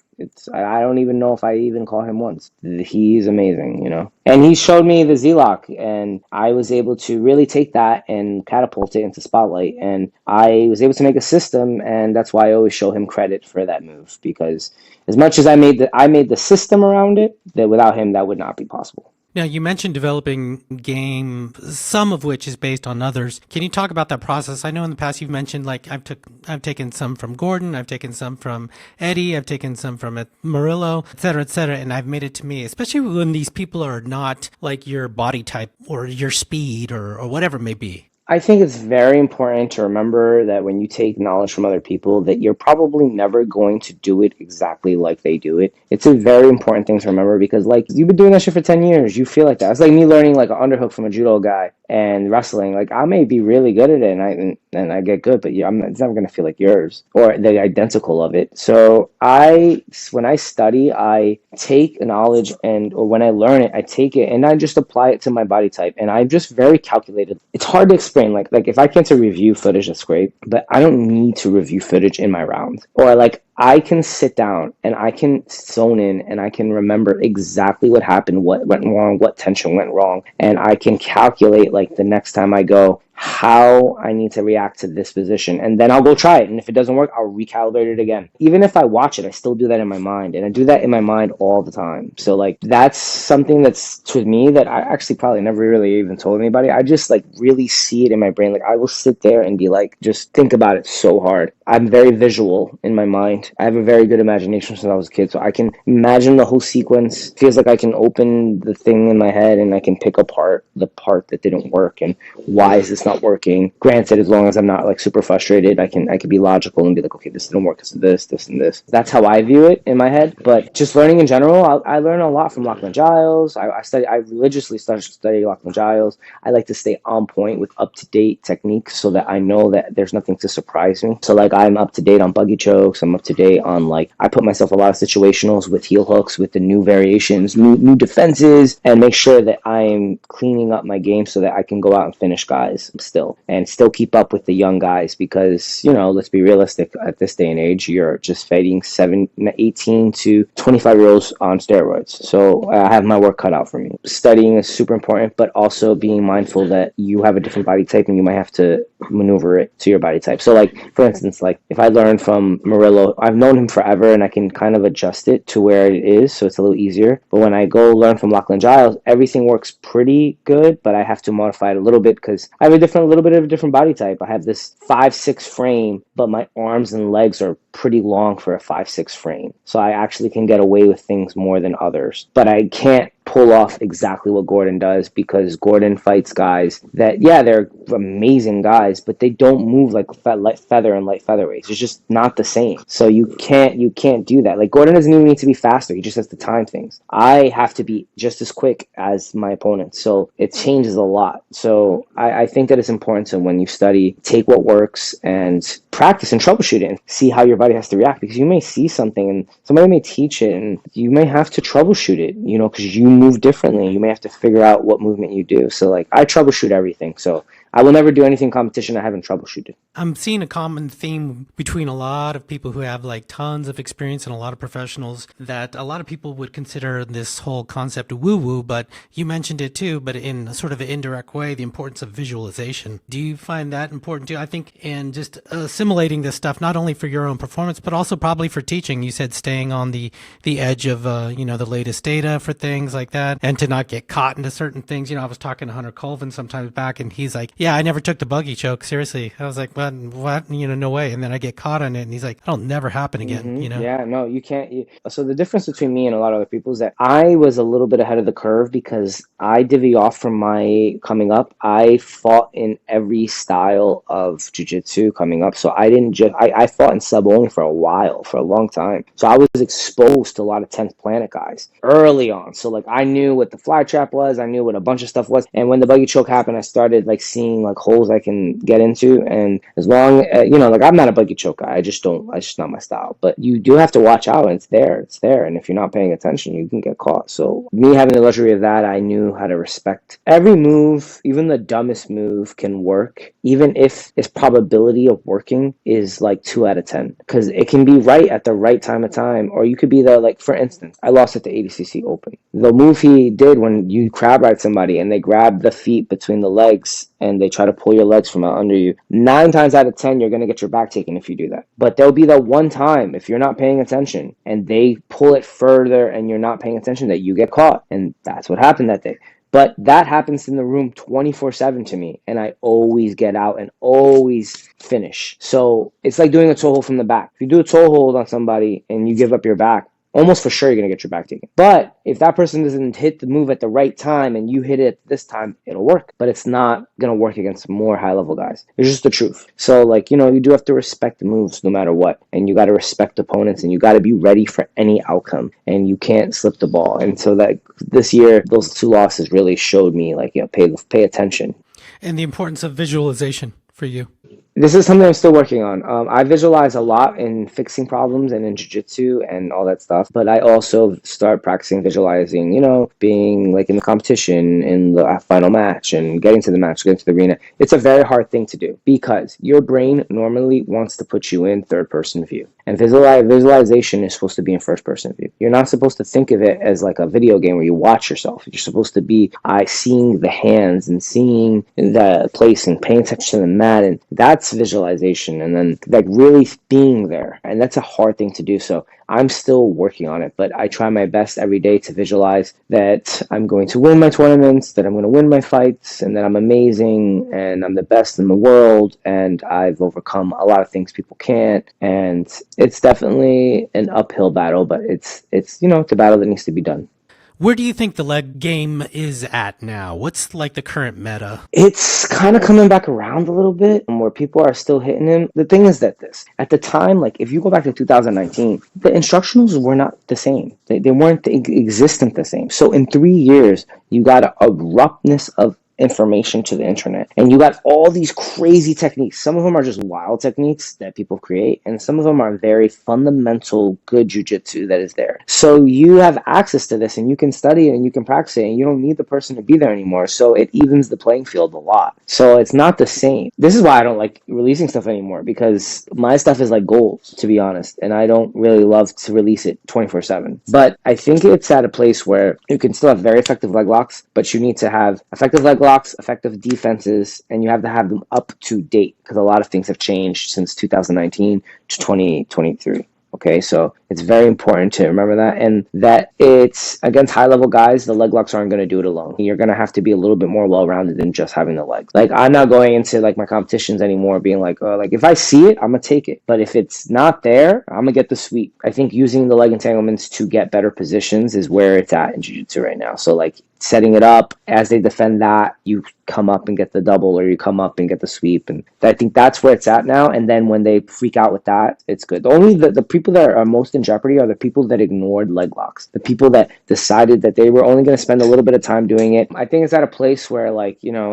I don't even know if I even caught him once. He's amazing, And he showed me the Z-Lock, and I was able to really take that and catapult it into spotlight. And I was able to make a system, and that's why I always show him credit for that move, because as much as I made the system around it, that without him that would not be possible. Now, you mentioned developing game, some of which is based on others. Can you talk about that process? I know in the past you've mentioned, like, I've taken some from Gordon, I've taken some from Eddie, I've taken some from Murilo, et cetera, and I've made it to me, especially when these people are not like your body type or your speed or whatever it may be. I think it's very important to remember that when you take knowledge from other people, that you're probably never going to do it exactly like they do it. It's a very important thing to remember because, like, you've been doing that shit for 10 years. You feel like that. It's like me learning, like, an underhook from a judo guy and wrestling. Like, I may be really good at it and I get good, but it's never going to feel like yours or the identical of it. So when I study, I take knowledge or when I learn it, I take it and I just apply it to my body type. And I'm just very calculated. It's hard to explain. Like if I can't review footage, that's great, but I don't need to review footage in my round. Or like I can sit down and I can zone in and I can remember exactly what happened, what went wrong, what tension went wrong, and I can calculate like the next time I go how I need to react to this position, and then I'll go try it, and if it doesn't work, I'll recalibrate it again. Even if I watch it, I still do that in my mind, and I do that in my mind all the time. So like that's something that's to me that I actually probably never really even told anybody. I just like really see it in my brain. Like I will sit there and be like, just think about it so hard. I'm very visual in my mind. I have a very good imagination since I was a kid, so I can imagine the whole sequence. Feels like I can open the thing in my head and I can pick apart the part that didn't work and why is this not working. Granted, as long as I'm not like super frustrated, I can be logical and be like, okay, this didn't work because of this, and this. That's how I view it in my head. But just learning in general, I learn a lot from Lachlan Giles. I religiously study Lachlan Giles. I like to stay on point with up-to-date techniques so that I know that there's nothing to surprise me. So like I'm up to date on buggy chokes. I'm up to date on like I put myself a lot of situationals with heel hooks with the new variations, new defenses, and make sure that I'm cleaning up my game so that I can go out and finish guys still keep up with the young guys because let's be realistic, at this day and age you're just fighting 18 to 25-year-olds on steroids. So I have my work cut out for me. Studying is super important, but also being mindful that you have a different body type and you might have to maneuver it to your body type. So like for instance, like if I learn from Murilo, I've known him forever and I can kind of adjust it to where it is so it's a little easier. But when I go learn from Lachlan Giles, everything works pretty good, but I have to modify it a little bit because I have a little bit of a different body type. I have this 5'6" frame, but my arms and legs are pretty long for a 5'6" frame. So I actually can get away with things more than others. But I can't pull off exactly what Gordon does, because Gordon fights guys that, yeah, they're amazing guys, but they don't move like light feather and light featherweights. It's just not the same. So you can't do that. Like, Gordon doesn't even need to be faster. He just has to time things. I have to be just as quick as my opponent. So it changes a lot. So I think that it's important to, when you study, take what works and practice and troubleshoot it and see how your body has to react, because you may see something and somebody may teach it and you may have to troubleshoot it, because you move differently. You may have to figure out what movement you do. So like, I troubleshoot everything. So I will never do anything competition I haven't troubleshooted. I'm seeing a common theme between a lot of people who have like tons of experience and a lot of professionals, that a lot of people would consider this whole concept woo-woo, but you mentioned it too, but in sort of an indirect way, the importance of visualization. Do you find that important too? I think in just assimilating this stuff, not only for your own performance, but also probably for teaching. You said staying on the edge of, the latest data for things like that, and to not get caught into certain things. I was talking to Hunter Colvin sometimes back, and he's like, yeah, I never took the buggy choke. Seriously. I was like, what? No way. And then I get caught on it. And he's like, that'll never happen again, Yeah, no, you can't. So the difference between me and a lot of other people is that I was a little bit ahead of the curve, because I divvy off from my coming up. I fought in every style of jiu-jitsu coming up. So I didn't just, I fought in sub only for a while, for a long time. So I was exposed to a lot of 10th Planet guys early on. So like, I knew what the fly trap was. I knew what a bunch of stuff was. And when the buggy choke happened, I started like seeing like holes I can get into. And as long like, I'm not a buggy choke guy. It's just not my style. But you do have to watch out, and it's there. And if you're not paying attention, you can get caught. So me having the luxury of that, I knew how to respect every move. Even the dumbest move can work, even if its probability of working is like 2 out of 10, because it can be right at the right time of time, or you could be the, like, for instance, I lost at the ADCC Open. The move he did when you crab ride somebody and they grab the feet between the legs and they try to pull your legs from out under you, 9 times out of 10 you're going to get your back taken if you do that. But there'll be that one time, if you're not paying attention and they pull it further and you're not paying attention, that you get caught. And that's what happened that day. But that happens in the room 24/7 to me, and I always get out and always finish. So it's like doing a toe hold from the back. If you do a toe hold on somebody and you give up your back, almost for sure you're going to get your back taken. But if that person doesn't hit the move at the right time and you hit it this time, it'll work. But it's not going to work against more high-level guys. It's just the truth. So, like, you do have to respect the moves no matter what. And you got to respect opponents, and you got to be ready for any outcome. And you can't slip the ball. And so that this year, those 2 losses really showed me, like, pay attention. And the importance of visualization for you. This is something I'm still working on. I visualize a lot in fixing problems and in jiu-jitsu and all that stuff, but I also start practicing visualizing, being like in the competition, in the final match, and getting to the match, getting to the arena. It's a very hard thing to do, because your brain normally wants to put you in third-person view. And visualization is supposed to be in first-person view. You're not supposed to think of it as like a video game where you watch yourself. You're supposed to be seeing the hands and seeing the place and paying attention to the mat, and that's visualization. And then like really being there, and that's a hard thing to do. So I'm still working on it, but I try my best every day to visualize that I'm going to win my tournaments, that I'm going to win my fights, and that I'm amazing and I'm the best in the world, and I've overcome a lot of things people can't. And it's definitely an uphill battle, but it's a battle that needs to be done. Where do you think the leg game is at now? What's like the current meta? It's kind of coming back around a little bit, where people are still hitting him. The thing is that at the time, like if you go back to 2019, the instructionals were not the same. They weren't existent the same. So in 3 years, you got a abruptness of information to the internet, and you got all these crazy techniques. Some of them are just wild techniques that people create, and some of them are very fundamental good jiu-jitsu that is there. So you have access to this, and you can study it and you can practice it, and you don't need the person to be there anymore. So it evens the playing field a lot. So it's not the same. This is why I don't like releasing stuff anymore, because my stuff is like gold, to be honest, and I don't really love to release it 24/7. But I think it's at a place where you can still have very effective leg locks, but you need to have effective leg locks, effective defenses, and you have to have them up to date, because a lot of things have changed since 2019 to 2023. Okay, so it's very important to remember that, and that it's against high level guys, the leg locks aren't going to do it alone. You're going to have to be a little bit more well rounded than just having the legs. Like, I'm not going into like my competitions anymore being like, oh, like if I see it, I'm gonna take it. But if it's not there, I'm gonna get the sweep. I think using the leg entanglements to get better positions is where it's at in jiu-jitsu right now. So like setting it up as they defend that, you come up and get the double, or you come up and get the sweep, and I think that's where it's at now. And then when they freak out with that, it's good. Only the people that are most in jeopardy are the people that ignored leg locks, the people that decided that they were only going to spend a little bit of time doing it. I think it's at a place where, like, you know,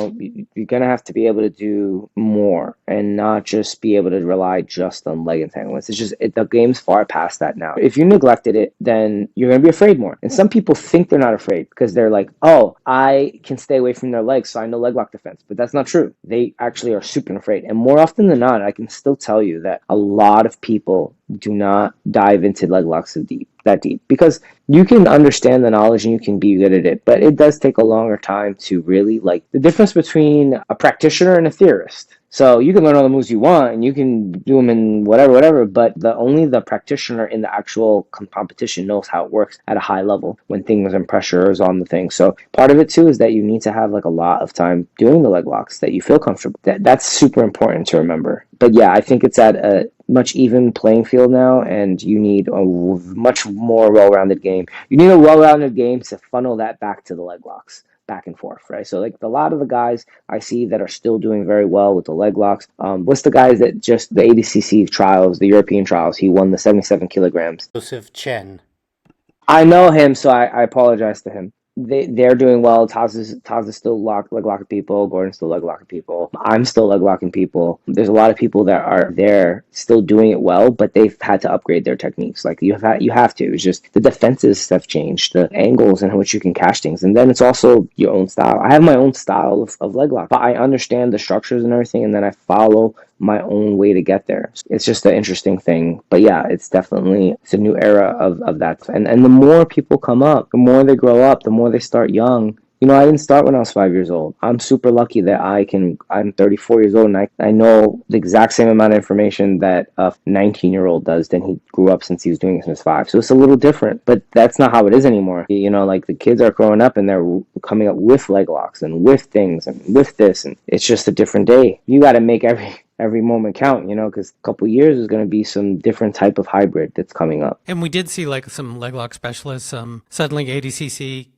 you're going to have to be able to do more and not just be able to rely just on leg entanglements. It's just the game's far past that now. If you neglected it, then you're going to be afraid more. And some people think they're not afraid because they're like, oh, I can stay away from their legs, so I know leg lock defense. But that's not true. They actually are super afraid. And more often than not, I can still tell you that a lot of people do not dive into leg locks that deep, because you can understand the knowledge and you can be good at it, but it does take a longer time to really, like, the difference between a practitioner and a theorist. So you can learn all the moves you want and you can do them in whatever, but only the practitioner in the actual competition knows how it works at a high level when things and pressure is on the thing. So part of it too is that you need to have like a lot of time doing the leg locks that you feel comfortable. That's super important to remember. But yeah, I think it's at a much even playing field now, and you need a much more well-rounded game. You need a well-rounded game to funnel that back to the leg locks, back and forth, right? So like a lot of the guys I see that are still doing very well with the leg locks, what's the guys that just the ADCC trials, the European trials, he won the 77 kilograms. Joseph Chen. I know him, so I apologize to him. They're doing well. Taz is still leg locking people. Gordon's still leg locking people. I'm still leg locking people. There's a lot of people that are there still doing it well, but they've had to upgrade their techniques. Like you have to. It's just the defenses have changed, the angles in which you can catch things, and then it's also your own style. I have my own style of leg lock, but I understand the structures and everything, and then I follow my own way to get there. It's just an interesting thing. But yeah, it's a new era of that. And the more people come up, the more they grow up, the more they start young. You know, I didn't start when I was 5 years old. I'm super lucky that I'm 34 years old, and I know the exact same amount of information that a 19-year-old does than he grew up since he was doing it since 5. So it's a little different, but that's not how it is anymore. You know, like the kids are growing up and they're coming up with leg locks and with things and with this, and it's just a different day. You got to make every moment count, you know, because a couple years is going to be some different type of hybrid that's coming up. And we did see like some leg lock specialists. Suddenly ADCC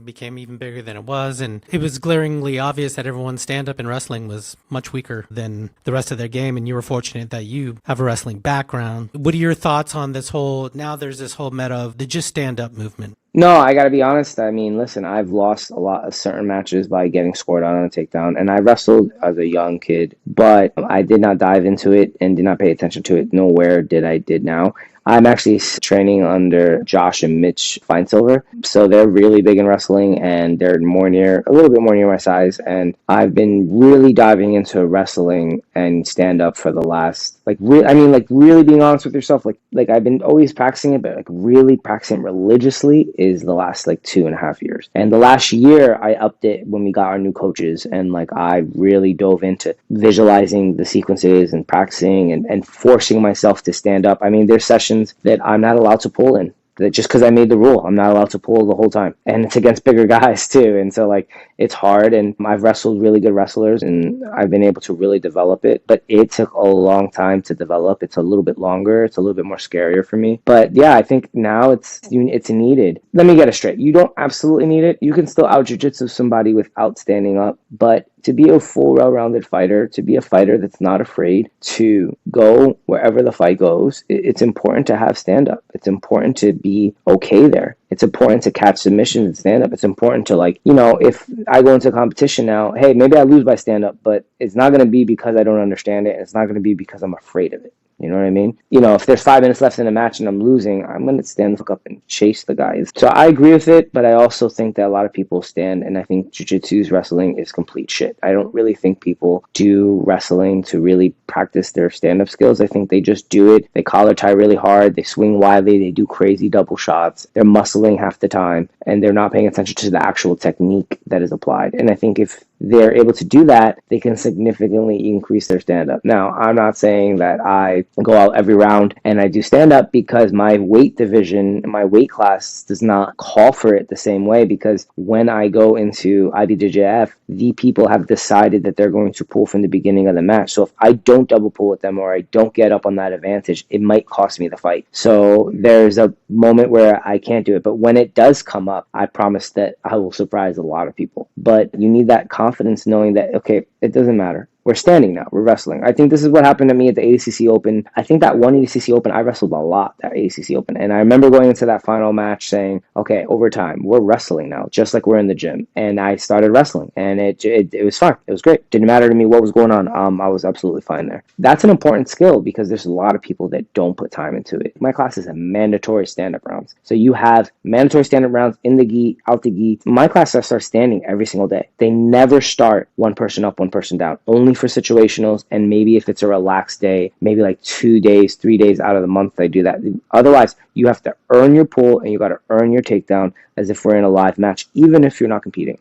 became even bigger than it was, and it was glaringly obvious that everyone's stand-up in wrestling was much weaker than the rest of their game, and you were fortunate that you have a wrestling background. What are your thoughts on this whole, now there's this whole meta of the just stand-up movement? No, I gotta be honest. I mean, listen, I've lost a lot of certain matches by getting scored on a takedown, and I wrestled as a young kid, but I did not dive into it and did not pay attention to it. Nowhere did now. I'm actually training under Josh and Mitch Feinsilver, so they're really big in wrestling, and they're a little bit more near my size, and I've been really diving into wrestling and stand-up for the last, really being honest with yourself, like I've been always practicing it, but like really practicing it religiously is the last like 2.5 years. And the last year I upped it when we got our new coaches, and like I really dove into visualizing the sequences and practicing and forcing myself to stand up. I mean, there's sessions that I'm not allowed to pull in. That just because I made the rule, I'm not allowed to pull the whole time. And it's against bigger guys too. And so like it's hard, and I've wrestled really good wrestlers and I've been able to really develop it. But it took a long time to develop. It's a little bit longer. It's a little bit more scarier for me. But yeah, I think now it's needed. Let me get it straight. You don't absolutely need it. You can still out jiu-jitsu somebody without standing up, but to be a full, well-rounded fighter, to be a fighter that's not afraid to go wherever the fight goes, it's important to have stand-up. It's important to be okay there. It's important to catch submissions and stand-up. It's important to, like, you know, if I go into a competition now, hey, maybe I lose by stand-up, but it's not going to be because I don't understand it. It's not going to be because I'm afraid of it. You know what I mean? You know, if there's 5 minutes left in a match and I'm losing, I'm going to stand the fuck up and chase the guys. So I agree with it, but I also think that a lot of people stand, and I think jiu-jitsu's wrestling is complete shit. I don't really think people do wrestling to really practice their stand-up skills. I think they just do it. They collar tie really hard. They swing widely. They do crazy double shots. They're muscling half the time, and they're not paying attention to the actual technique that is applied. And I think if they're able to do that, they can significantly increase their stand-up. Now, I'm not saying that I go out every round and I do stand-up because my weight division, my weight class does not call for it the same way, because when I go into IBJJF, the people have decided that they're going to pull from the beginning of the match. So if I don't double pull with them or I don't get up on that advantage, it might cost me the fight. So there's a moment where I can't do it. But when it does come up, I promise that I will surprise a lot of people. But you need that confidence knowing that, okay, it doesn't matter. We're standing now. We're wrestling. I think this is what happened to me at the ADCC Open. I think that one ADCC Open, I wrestled a lot, that ADCC Open. And I remember going into that final match saying, okay, overtime, we're wrestling now, just like we're in the gym. And I started wrestling, and it was fun. It was great. Didn't matter to me what was going on. I was absolutely fine there. That's an important skill because there's a lot of people that don't put time into it. My class is a mandatory stand-up rounds. So you have mandatory stand-up rounds in the gi, out the gi. My class, I start standing every single day. They never start one person up, one person down. Only for situationals, and maybe if it's a relaxed day, maybe like 2 days, 3 days out of the month, I do that. Otherwise, you have to earn your pull and you got to earn your takedown as if we're in a live match, even if you're not competing.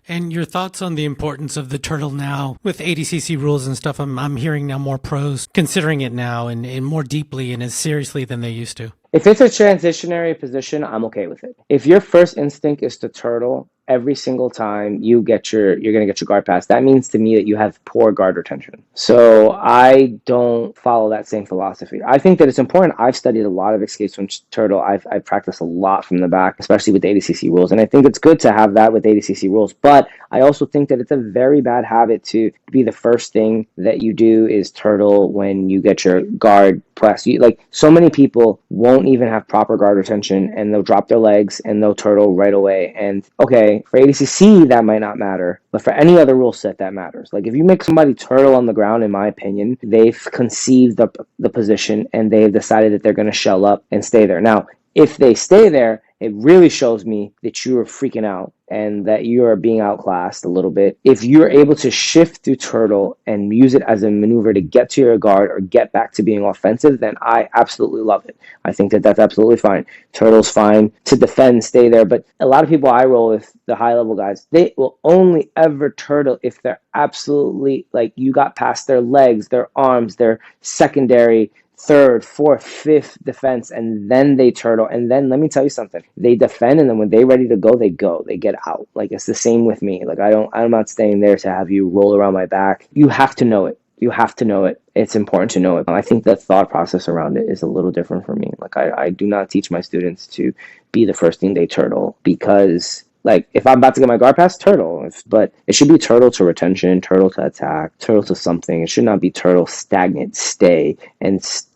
And your thoughts on the importance of the turtle now with ADCC rules and stuff? I'm hearing now more pros considering it now and more deeply and as seriously than they used to. If it's a transitionary position, I'm okay with it. If your first instinct is to turtle every single time you're going to get your guard pass, that means to me that you have poor guard retention. So I don't follow that same philosophy. I think that it's important. I've studied a lot of escapes from turtle. I've practiced a lot from the back, especially with the ADCC rules. And I think it's good to have that with ADCC rules. But I also think that it's a very bad habit to be the first thing that you do is turtle when you get your guard pressed. Like, so many people won't even have proper guard retention, and they'll drop their legs and they'll turtle right away. And okay, for ADCC, that might not matter, but for any other rule set, that matters. Like, if you make somebody turtle on the ground, in my opinion, they've conceived the position and they've decided that they're going to shell up and stay there. Now, if they stay there, it really shows me that you are freaking out and that you are being outclassed a little bit. If you're able to shift through turtle and use it as a maneuver to get to your guard or get back to being offensive, then I absolutely love it. I think that that's absolutely fine. Turtle's fine to defend, stay there. But a lot of people I roll with, the high level guys, they will only ever turtle if they're absolutely, like, you got past their legs, their arms, their secondary, third, fourth, fifth defense, and then they turtle. And then let me tell you something. They defend, and then when they're ready to go, they go. They get out. Like, it's the same with me. Like, I'm not staying there to have you roll around my back. You have to know it. You have to know it. It's important to know it. I think the thought process around it is a little different for me. Like, I do not teach my students to be the first thing they turtle, because, like, if I'm about to get my guard pass, turtle. But it should be turtle to retention, turtle to attack, turtle to something. It should not be turtle stagnant, stay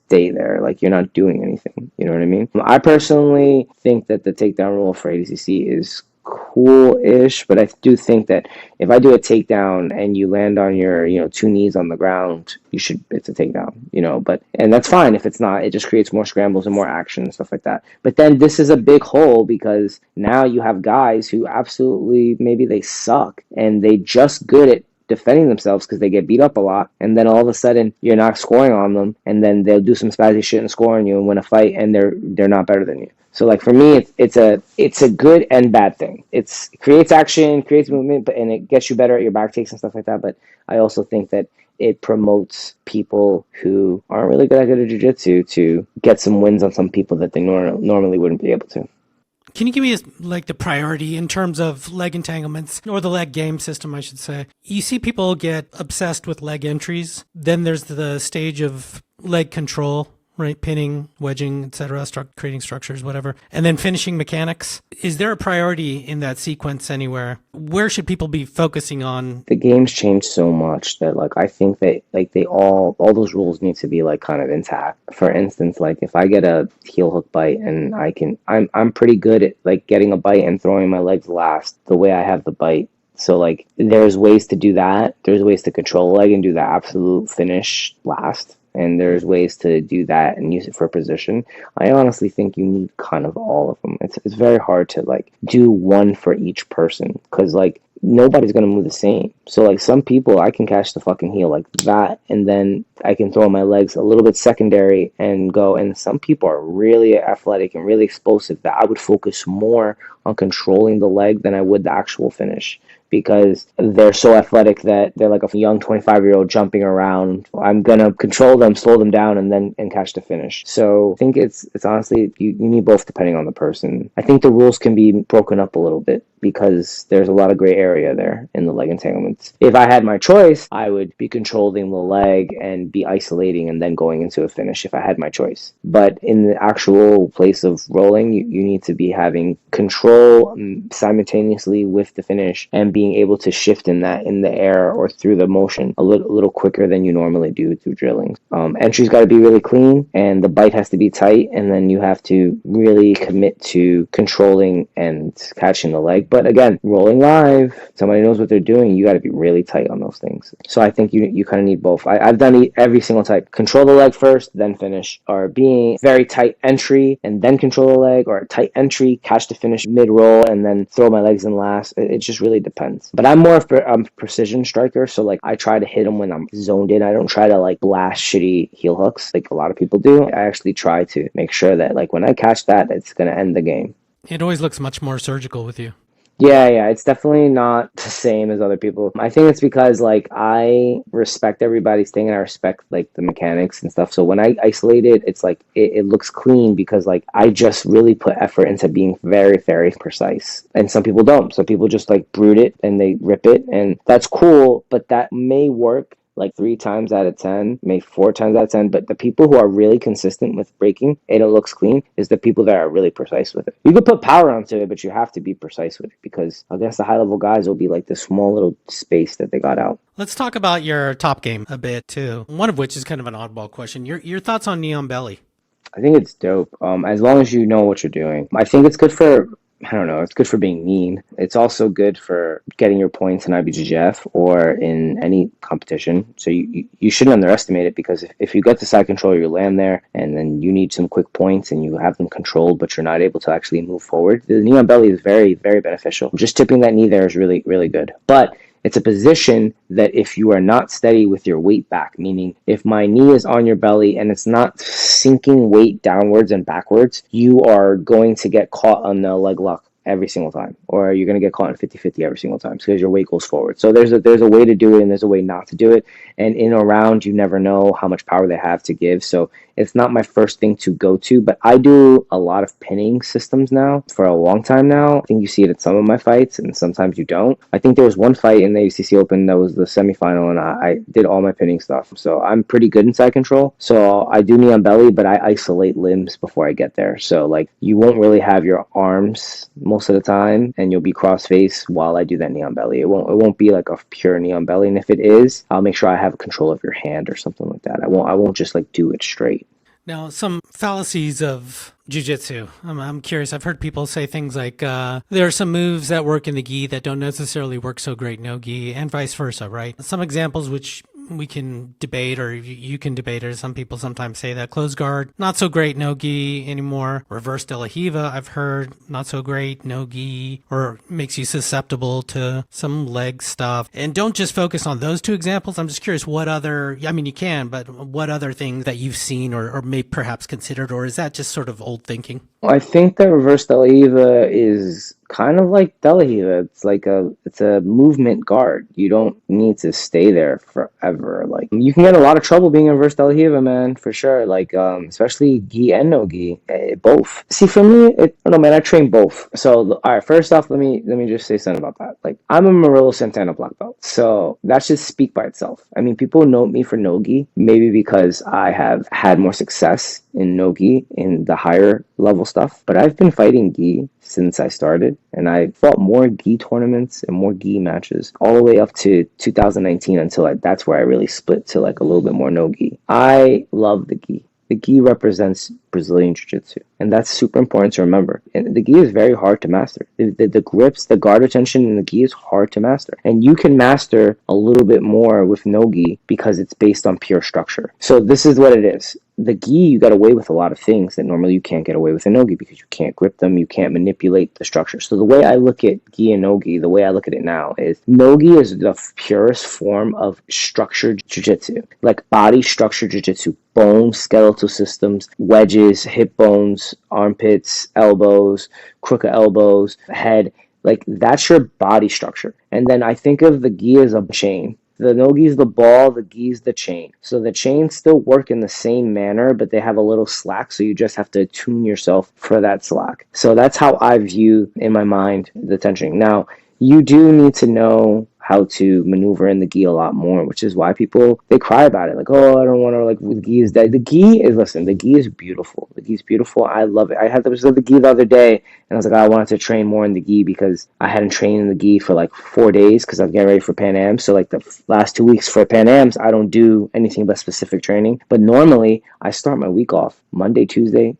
there. Like, you're not doing anything. You know what I mean? I personally think that the takedown rule for ADCC is cool-ish, but I do think that if I do a takedown and you land on your, 2 knees on the ground, it's a takedown, and that's fine. If it's not, it just creates more scrambles and more action and stuff like that. But then this is a big hole, because now you have guys who absolutely, maybe they suck and they just good at defending themselves because they get beat up a lot, and then all of a sudden you're not scoring on them, and then they'll do some spazzy shit and score on you and win a fight, and they're not better than you. So, like, for me, it's a good and bad thing. It creates action, creates movement, and it gets you better at your back takes and stuff like that. But I also think that it promotes people who aren't really good at jiu-jitsu to get some wins on some people that they normally wouldn't be able to. Can you give me the priority in terms of leg entanglements, or the leg game system, I should say? You see people get obsessed with leg entries. Then there's the stage of leg control, right? Pinning, wedging, etc., creating structures, whatever. And then finishing mechanics. Is there a priority in that sequence anywhere? Where should people be focusing on? The game's changed so much that, like, I think that, like, they all those rules need to be, like, kind of intact. For instance, like, if I get a heel hook bite and I'm pretty good at, like, getting a bite and throwing my legs last the way I have the bite. So, like, there's ways to do that. There's ways to control a leg and do the absolute finish last. and there's ways to do that and use it for position. I honestly think you need kind of all of them. It's very hard to like do one for each person because like nobody's gonna move the same. So like some people I can catch the fucking heel like that, and then I can throw my legs a little bit secondary and go. And some people are really athletic and really explosive that I would focus more on controlling the leg than I would the actual finish, because they're so athletic that they're like a young 25-year-old jumping around. I'm gonna control them, slow them down, and catch the finish. So I think it's honestly you need both depending on the person. I think the rules can be broken up a little bit because there's a lot of gray area there in the leg entanglements. If I had my choice, I would be controlling the leg and be isolating and then going into a finish if I had my choice. But in the actual place of rolling, you need to be having control simultaneously with the finish and being able to shift in the air or through the motion a little quicker than you normally do through drilling. Entry's got to be really clean and the bite has to be tight, and then you have to really commit to controlling and catching the leg. But again, rolling live, somebody knows what they're doing. You got to be really tight on those things. So I think you kind of need both. I've done every single type. Control the leg first, then finish. Or being very tight entry and then control the leg, or tight entry, catch the finish mid-roll, and then throw my legs in last. It just really depends. But I'm more of a precision striker, so like I try to hit them when I'm zoned in. I don't try to like blast shitty heel hooks like a lot of people do. I actually try to make sure that like when I catch that, it's going to end the game. It always looks much more surgical with you. Yeah, it's definitely not the same as other people. I think it's because like I respect everybody's thing and I respect like the mechanics and stuff. So when I isolate it, it's like it looks clean because like I just really put effort into being very, very precise. And some people don't. Some people just like brute it and they rip it, and that's cool, but that may work like 3 times out of 10, maybe 4 times out of 10. But the people who are really consistent with breaking and it looks clean is the people that are really precise with it. You could put power onto it, but you have to be precise with it, because against the high level guys, it'll be like this small little space that they got out. Let's talk about your top game a bit too. One of which is kind of an oddball question. Your thoughts on Neon Belly? I think it's dope. As long as you know what you're doing. I think it's good for, I don't know, it's good for being mean. It's also good for getting your points in IBJJF or in any competition. So you shouldn't underestimate it, because if you get the side control, you land there and then you need some quick points and you have them controlled, but you're not able to actually move forward. The knee on belly is very, very beneficial. Just tipping that knee there is really, really good. But it's a position that if you are not steady with your weight back, meaning if my knee is on your belly and it's not sinking weight downwards and backwards, you are going to get caught on the leg lock every single time, or you're going to get caught in 50-50 every single time because your weight goes forward. So there's a way to do it and there's a way not to do it. And in a round, you never know how much power they have to give. So it's not my first thing to go to, but I do a lot of pinning systems now for a long time now. I think you see it at some of my fights and sometimes you don't. I think there was one fight in the UCC Open that was the semifinal, and I did all my pinning stuff. So I'm pretty good in side control. So I do knee on belly, but I isolate limbs before I get there. So like you won't really have your arms most of the time, and you'll be cross face while I do that knee on belly. It won't be like a pure knee on belly, and if it is, I'll make sure I have control of your hand or something like that. I won't just like do it straight. Now, some fallacies of jiu-jitsu. I'm curious. I've heard people say things like there are some moves that work in the gi that don't necessarily work so great no gi, and vice versa, right? Some examples which we can debate, or you can debate, or some people sometimes say that closed guard, not so great no gi anymore. Reverse de la Hiva, I've heard, not so great no gi, or makes you susceptible to some leg stuff. And don't just focus on those 2 examples. I'm just curious what other, I mean, you can, but what other things that you've seen or may perhaps considered, or is that just sort of old thinking? I think that reverse de la Hiva is kind of like de la Hiva. It's a movement guard. You don't need to stay there forever. Like you can get a lot of trouble being a reverse de la Hiva, man, for sure. Like especially gi and no gi, both. See, for me, I don't know, man. I train both. So all right, first off, let me just say something about that. Like I'm a Murilo Santana black belt, so that should speak by itself. I mean, people know me for no gi, maybe because I have had more success in no gi in the higher level stuff, but I've been fighting gi since I started, and I fought more gi tournaments and more gi matches all the way up to 2019 until that's where I really split to like a little bit more no gi. I love the gi. The gi represents Brazilian Jiu-Jitsu, and that's super important to remember. And the gi is very hard to master. The grips, the guard retention in the gi is hard to master. And you can master a little bit more with no gi because it's based on pure structure. So this is what it is. The gi, you got away with a lot of things that normally you can't get away with in no gi because you can't grip them, you can't manipulate the structure. So the way I look at gi and no gi, the way I look at it now is no gi is the purest form of structured jiu-jitsu, like body structured jiu-jitsu, bones, skeletal systems, wedges, hip bones, armpits, elbows, crooked elbows, head. Like that's your body structure. And then I think of the gi as a chain. The no-gi is the ball, the gi is the chain. So the chains still work in the same manner, but they have a little slack, so you just have to tune yourself for that slack. So that's how I view, in my mind, the tensioning. Now, you do need to know how to maneuver in the gi a lot more, which is why people, they cry about it. Like, oh, I don't want to, like, the gi is dead. The gi is, listen, the gi is beautiful. The gi is beautiful. I love it. I had the gi the other day, and I was like, I wanted to train more in the gi because I hadn't trained in the gi for like 4 days because I'm getting ready for Pan Am. So like the last 2 weeks for Pan Ams, I don't do anything but specific training. But normally I start my week off Monday, Tuesday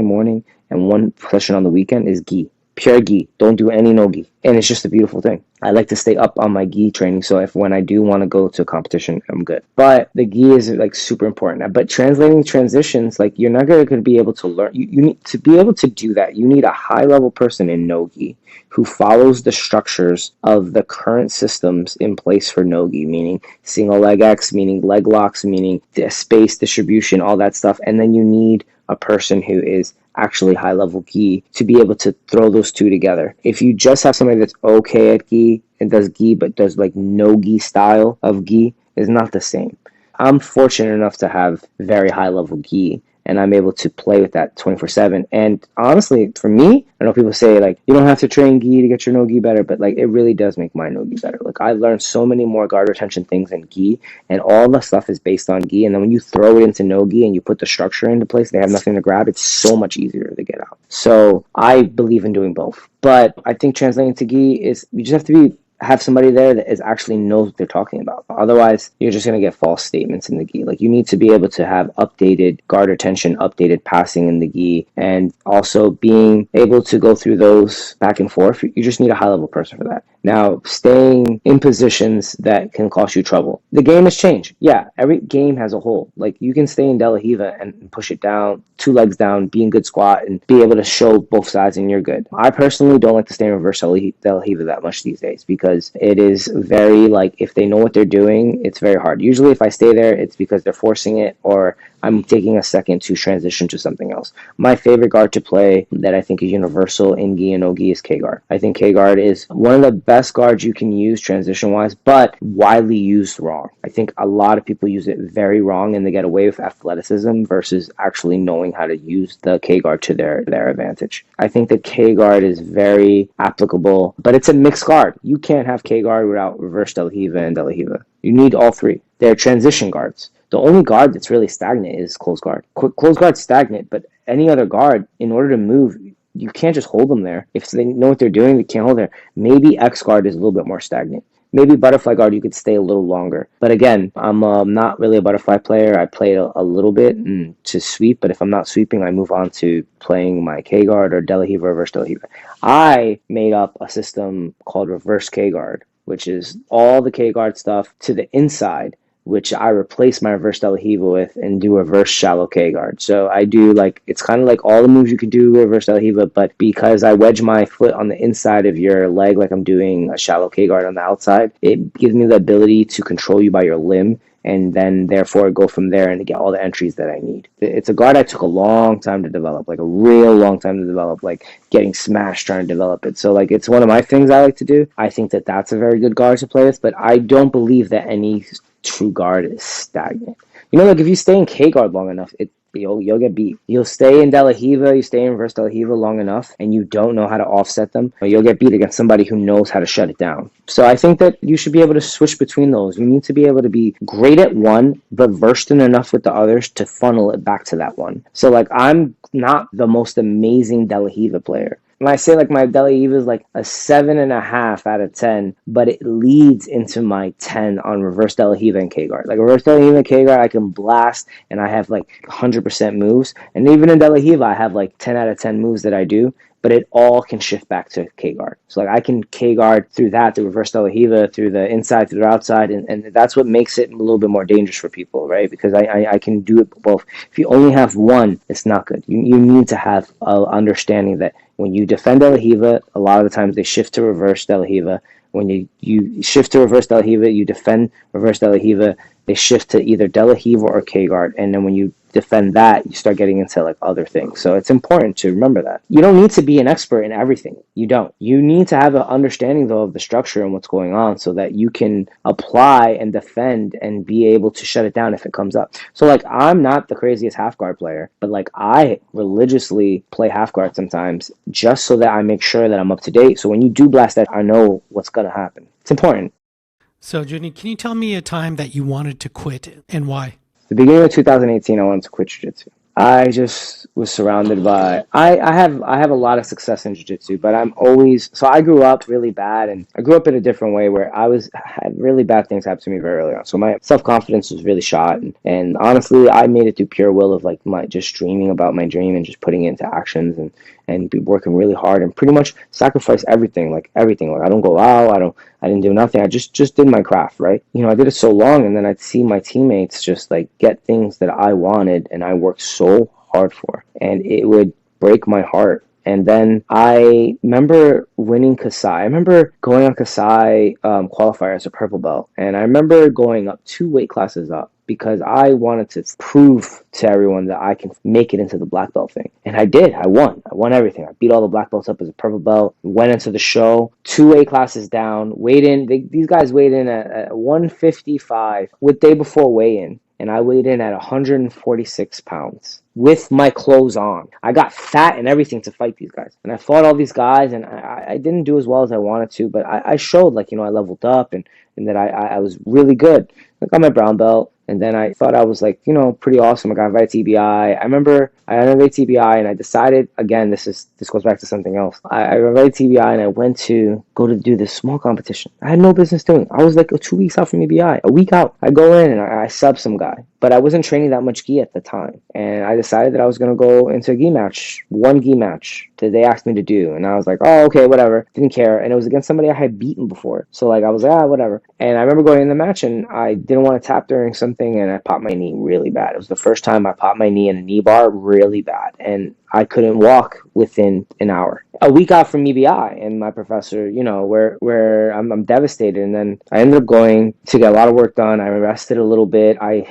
morning, and one session on the weekend is gi. Pure gi. Don't do any no gi. And it's just a beautiful thing. I like to stay up on my gi training, so if when I do want to go to a competition, I'm good. But the gi is like super important. But translating transitions, like you're not going to be able to learn. You need to be able to do that. You need a high level person in no gi who follows the structures of the current systems in place for no gi, meaning single leg X, meaning leg locks, meaning the space distribution, all that stuff. And then you need a person who is actually high level gi to be able to throw those two together. If you just have somebody that's okay at gi and does gi but does like no gi style of gi, is not the same. I'm fortunate enough to have very high level gi, and I'm able to play with that 24/7. And honestly, for me, I know people say like you don't have to train gi to get your no gi better, but like it really does make my no gi better. Like I learned so many more guard retention things in gi, and all the stuff is based on gi. And then when you throw it into no gi and you put the structure into place, they have nothing to grab. It's so much easier to get out. So I believe in doing both. But I think translating to gi is you just have to have somebody there that is actually knows what they're talking about. Otherwise, you're just going to get false statements in the gi. Like you need to be able to have updated guard retention, updated passing in the gi, and also being able to go through those back and forth. You just need a high level person for that. Now, staying in positions that can cause you trouble. The game has changed. Yeah, every game has a hole. Like you can stay in De La Riva and push it down, 2 legs down, be in good squat, and be able to show both sides, and you're good. I personally don't like to stay in reverse De La Riva that much these days because it is very, like, if they know what they're doing, it's very hard. Usually if I stay there, it's because they're forcing it or I'm taking a second to transition to something else. My favorite guard to play that I think is universal in gi and no gi is K guard. I think K guard is one of the best guards you can use transition wise, but widely used wrong. I think a lot of people use it very wrong and they get away with athleticism versus actually knowing how to use the K guard to their advantage. I think that K guard is very applicable, but it's a mixed guard. You can't have K guard without reverse De La Riva and De La Riva. You need all three. They're transition guards. The only guard that's really stagnant is closed guard. Closed guard's stagnant, but any other guard, in order to move, you can't just hold them there. If they know what they're doing, they can't hold there. Maybe X guard is a little bit more stagnant. Maybe butterfly guard, you could stay a little longer. But again, I'm not really a butterfly player. I played a little bit to sweep, but if I'm not sweeping, I move on to playing my K guard or De La Riva, reverse De La Riva. I made up a system called reverse K guard, which is all the K guard stuff to the inside, which I replace my reverse De La Riva with and do a reverse shallow K guard. So I do like, it's kind of like all the moves you could do reverse De La Riva, but because I wedge my foot on the inside of your leg like I'm doing a shallow K guard on the outside, it gives me the ability to control you by your limb and then therefore go from there and get all the entries that I need. It's a guard I took a long time to develop, like a real long time to develop, like getting smashed trying to develop it. So like it's one of my things I like to do. I think that that's a very good guard to play with, but I don't believe that any true guard is stagnant. You know, like if you stay in K guard long enough, you'll get beat. You'll stay in De La Riva, you stay in reverse De La Riva long enough, and you don't know how to offset them, or you'll get beat against somebody who knows how to shut it down. So I think that you should be able to switch between those. You need to be able to be great at one, but versed in enough with the others to funnel it back to that one. So like I'm not the most amazing De La Riva player, when I say like my De La Riva is like a 7.5 out of 10, but it leads into my 10 on reverse De La Riva and K guard. Like reverse De La Riva and K guard, I can blast and I have like 100% moves. And even in De La Riva, I have like 10 out of 10 moves that I do, but it all can shift back to K guard. So like I can K guard through that, through reverse De La Riva, through the inside, through the outside, and that's what makes it a little bit more dangerous for people, right? Because I can do it both. If you only have one, it's not good. You need to have a understanding that when you defend De La Riva, a lot of the times they shift to reverse De La Riva. When you shift to reverse De La Riva, you defend reverse De La Riva, they shift to either De La Riva or K guard. And then when you defend that, you start getting into like other things. So it's important to remember that. You don't need to be an expert in everything. You don't. You need to have an understanding though of the structure and what's going on so that you can apply and defend and be able to shut it down if it comes up. So like I'm not the craziest half guard player, but like I religiously play half guard sometimes just so that I make sure that I'm up to date. So when you do blast that, I know what's going to happen. It's important. So, Juny, can you tell me a time that you wanted to quit and why? The beginning of 2018, I wanted to quit jiu-jitsu. I just was surrounded by I have a lot of success in jiu-jitsu, but I'm always so I grew up really bad, and I grew up in a different way where I had really bad things happen to me very early on. So my self-confidence was really shot, and honestly I made it through pure will of like my just dreaming about my dream and just putting it into actions and be working really hard and pretty much sacrifice everything. Like I don't go out, I didn't do nothing. I just did my craft, right? I did it so long, and then I'd see my teammates just like get things that I wanted and I worked so hard for, and it would break my heart. And then I remember winning Kasai. I remember going on Kasai qualifier as a purple belt, and I remember going up 2 weight classes up because I wanted to prove to everyone that I can make it into the black belt thing. And I did. I won everything. I beat all the black belts up as a purple belt, went into the show, 2 weight classes down, weighed in. These guys weighed in at 155 with day before weigh-in. And I weighed in at 146 pounds with my clothes on. I got fat and everything to fight these guys. And I fought all these guys, and I didn't do as well as I wanted to, but I showed, like, I leveled up and that I was really good. I got my brown belt, and then I thought I was, like, pretty awesome. I got invited to EBI. I remember I got invited to EBI, and I decided, again, this goes back to something else. I invited to EBI, and I went to go to do this small competition. I had no business doing. I was like 2 weeks out from EBI, a week out. I go in, and I sub some guy, but I wasn't training that much gi at the time, and I decided that I was going to go into a gi match, one gi match that they asked me to do, and I was like, oh, okay, whatever, didn't care, and it was against somebody I had beaten before, so like I was like, whatever. And I remember going in the match, and I didn't want to tap during something, and I popped my knee really bad. It was the first time I popped my knee in a knee bar really bad, and I couldn't walk within an hour. A week out from EBI, and my professor, where I'm devastated. And then I ended up going to get a lot of work done. I rested a little bit. I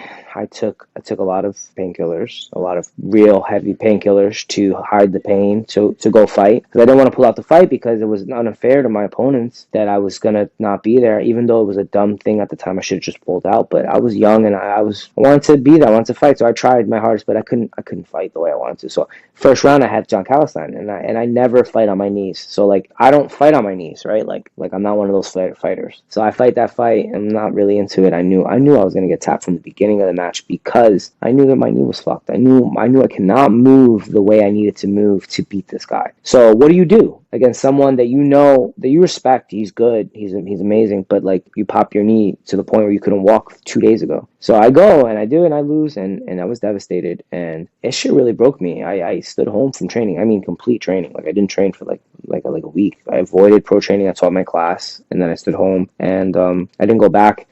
took a lot of painkillers, a lot of real heavy painkillers to hide the pain, to go fight. Because I didn't want to pull out the fight because it was unfair to my opponents that I was gonna not be there, even though it was a dumb thing at the time. I should have just pulled out. But I was young, and I wanted to be there. I wanted to fight, so I tried my hardest, but I couldn't fight the way I wanted to. So first round I had John Calistine, and I never fight on my knees. So like I don't fight on my knees, right? Like I'm not one of those fighters. So I fight that fight. I'm not really into it. I knew I was gonna get tapped from the beginning of the match because I knew that my knee was fucked. I knew I cannot move the way I needed to move to beat this guy. So what do you do against someone that that you respect? He's good. He's amazing. But like you pop your knee to the point where you couldn't walk 2 days ago. So I go and I do and I lose and I was devastated, and it shit really broke me. I stood home from training. I mean complete training. Like I didn't train for like a week. I avoided pro training. I taught my class, and then I stood home, and I didn't go back.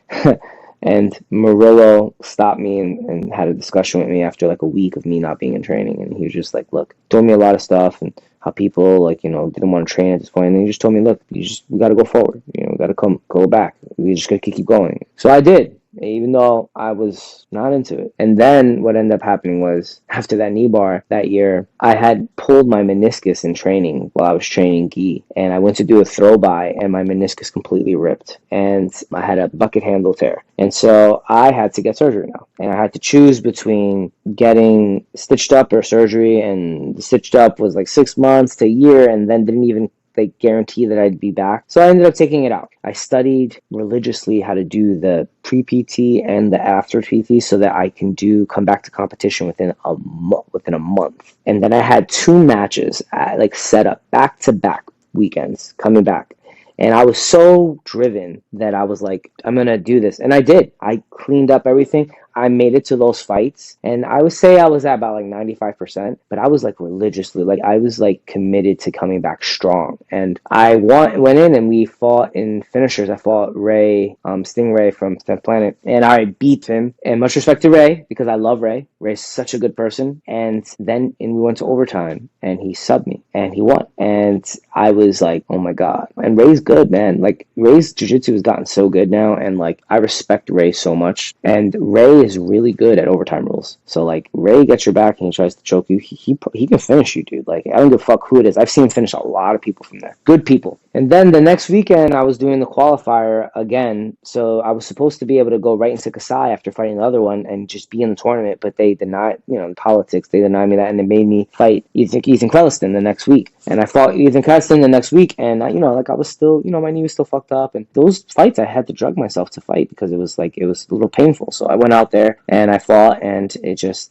And Murilo stopped me and had a discussion with me after like a week of me not being in training, and he was just like, look, told me a lot of stuff and how people like didn't want to train at this point, and then he just told me, look, we got to go forward, we got to go back, we just got to keep going. So I did, even though I was not into it. And then what ended up happening was, after that knee bar that year, I had pulled my meniscus in training while I was training gi, and I went to do a throw by, and my meniscus completely ripped, and I had a bucket handle tear. And so I had to get surgery now, and I had to choose between getting stitched up or surgery, and the stitched up was like 6 months to a year, and then didn't even like guarantee that I'd be back. So I ended up taking it out. I studied religiously how to do the pre-PT and the after PT so that I can come back to competition within a month. And then I had 2 matches like set up back to back weekends coming back. And I was so driven that I was like, I'm going to do this. And I did. I cleaned up everything. I made it to those fights. And I would say I was at about like 95%, but I was like religiously, like I was like committed to coming back strong. And I went in and we fought in finishers. I fought Ray, Stingray from 10th Planet, and I beat him. And much respect to Ray, because I love Ray. Ray's such a good person. And we went to overtime and he subbed me and he won. And I was like, oh my God. And Ray's good, man. Like Ray's jiu-jitsu has gotten so good now, and like I respect Ray so much. And Ray is really good at overtime rules. So like Ray gets your back and he tries to choke you. He can finish you, dude. Like I don't give a fuck who it is. I've seen him finish a lot of people from there. Good people. And then the next weekend I was doing the qualifier again. So I was supposed to be able to go right into Kasai after fighting the other one and just be in the tournament, but they denied, politics, they denied me that, and they made me fight Ethan Quelliston the next week. And I fought Ethan Quelliston the next week, and I was still, my knee was still fucked up. And those fights I had to drug myself to fight because it was a little painful. So I went out there and I fought, and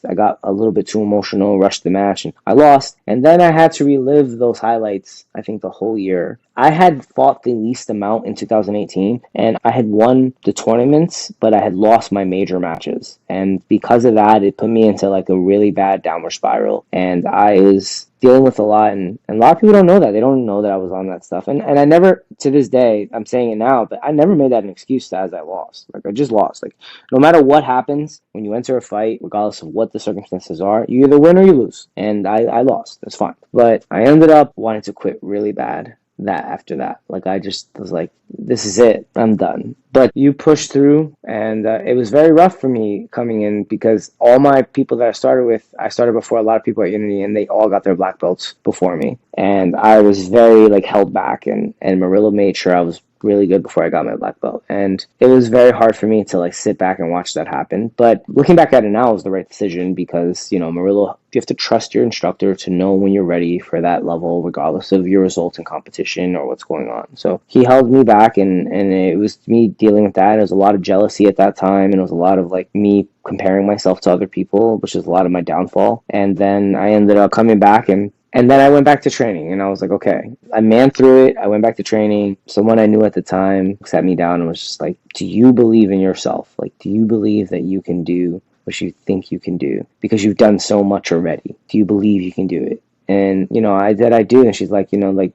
I got a little bit too emotional, rushed the match, and I lost. And then I had to relive those highlights, I think, the whole year. I had fought the least amount in 2018, and I had won the tournaments, but I had lost my major matches. And because of that, it put me into like a really bad downward spiral. And I was dealing with a lot, and a lot of people don't know that. They don't know that I was on that stuff. And I never, to this day, I'm saying it now, but I never made that an excuse as I lost. Like, I just lost. Like, no matter what happens, when you enter a fight, regardless of what the circumstances are, you either win or you lose. And I lost. That's fine. But I ended up wanting to quit really bad after that. Like, I just was like, this is it. I'm done. But you push through, and it was very rough for me coming in because all my people that I started with, I started before a lot of people at Unity, and they all got their black belts before me. And I was very like held back, and Murilo made sure I was really good before I got my black belt. And it was very hard for me to like sit back and watch that happen. But looking back at it now, it was the right decision because, Murilo, you have to trust your instructor to know when you're ready for that level, regardless of your results in competition or what's going on. So he held me back, and it was me dealing with that. It was a lot of jealousy at that time, and it was a lot of like me comparing myself to other people, which is a lot of my downfall. And then I ended up coming back, and then I went back to training, and I was like, okay, I manned through it. I went back to training. Someone I knew at the time sat me down and was just like, do you believe in yourself? Like, do you believe that you can do what you think you can do? Because you've done so much already. Do you believe you can do it? And, I do. And she's like,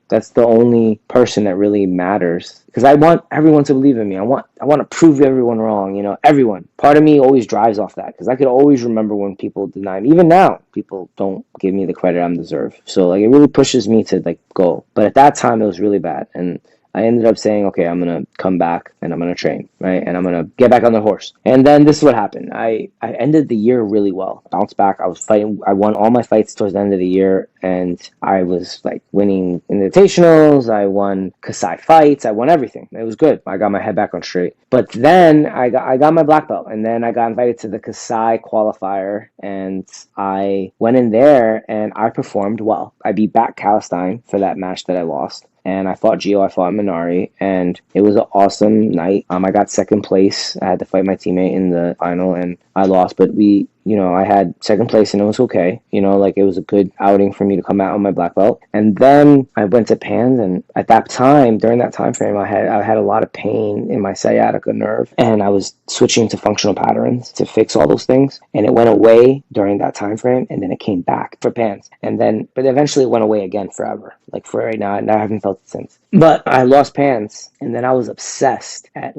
that's the only person that really matters. Because I want everyone to believe in me. I want to prove everyone wrong, everyone. Part of me always drives off that. Because I could always remember when people deny me. Even now, people don't give me the credit I deserve. So, like, it really pushes me to, like, go. But at that time, it was really bad. And I ended up saying, okay, I'm going to come back and I'm going to train, right? And I'm going to get back on the horse. And then this is what happened. I ended the year really well. Bounced back. I was fighting. I won all my fights towards the end of the year. And I was like winning invitationals. I won Kasai fights. I won everything. It was good. I got my head back on straight. But then I got my black belt. And then I got invited to the Kasai qualifier. And I went in there and I performed well. I beat back Palestine for that match that I lost. And I fought Gio, I fought Minari, and it was an awesome night. I got second place. I had to fight my teammate in the final, and I lost. But I had second place, and it was okay. It was a good outing for me to come out on my black belt. And then I went to Pans, and at that time, during that time frame, I had a lot of pain in my sciatica nerve, and I was switching to functional patterns to fix all those things. And it went away during that time frame, and then it came back for Pans. But eventually it went away again forever. Like for right now, and I haven't felt it since. But I lost Pans, and then I was obsessed at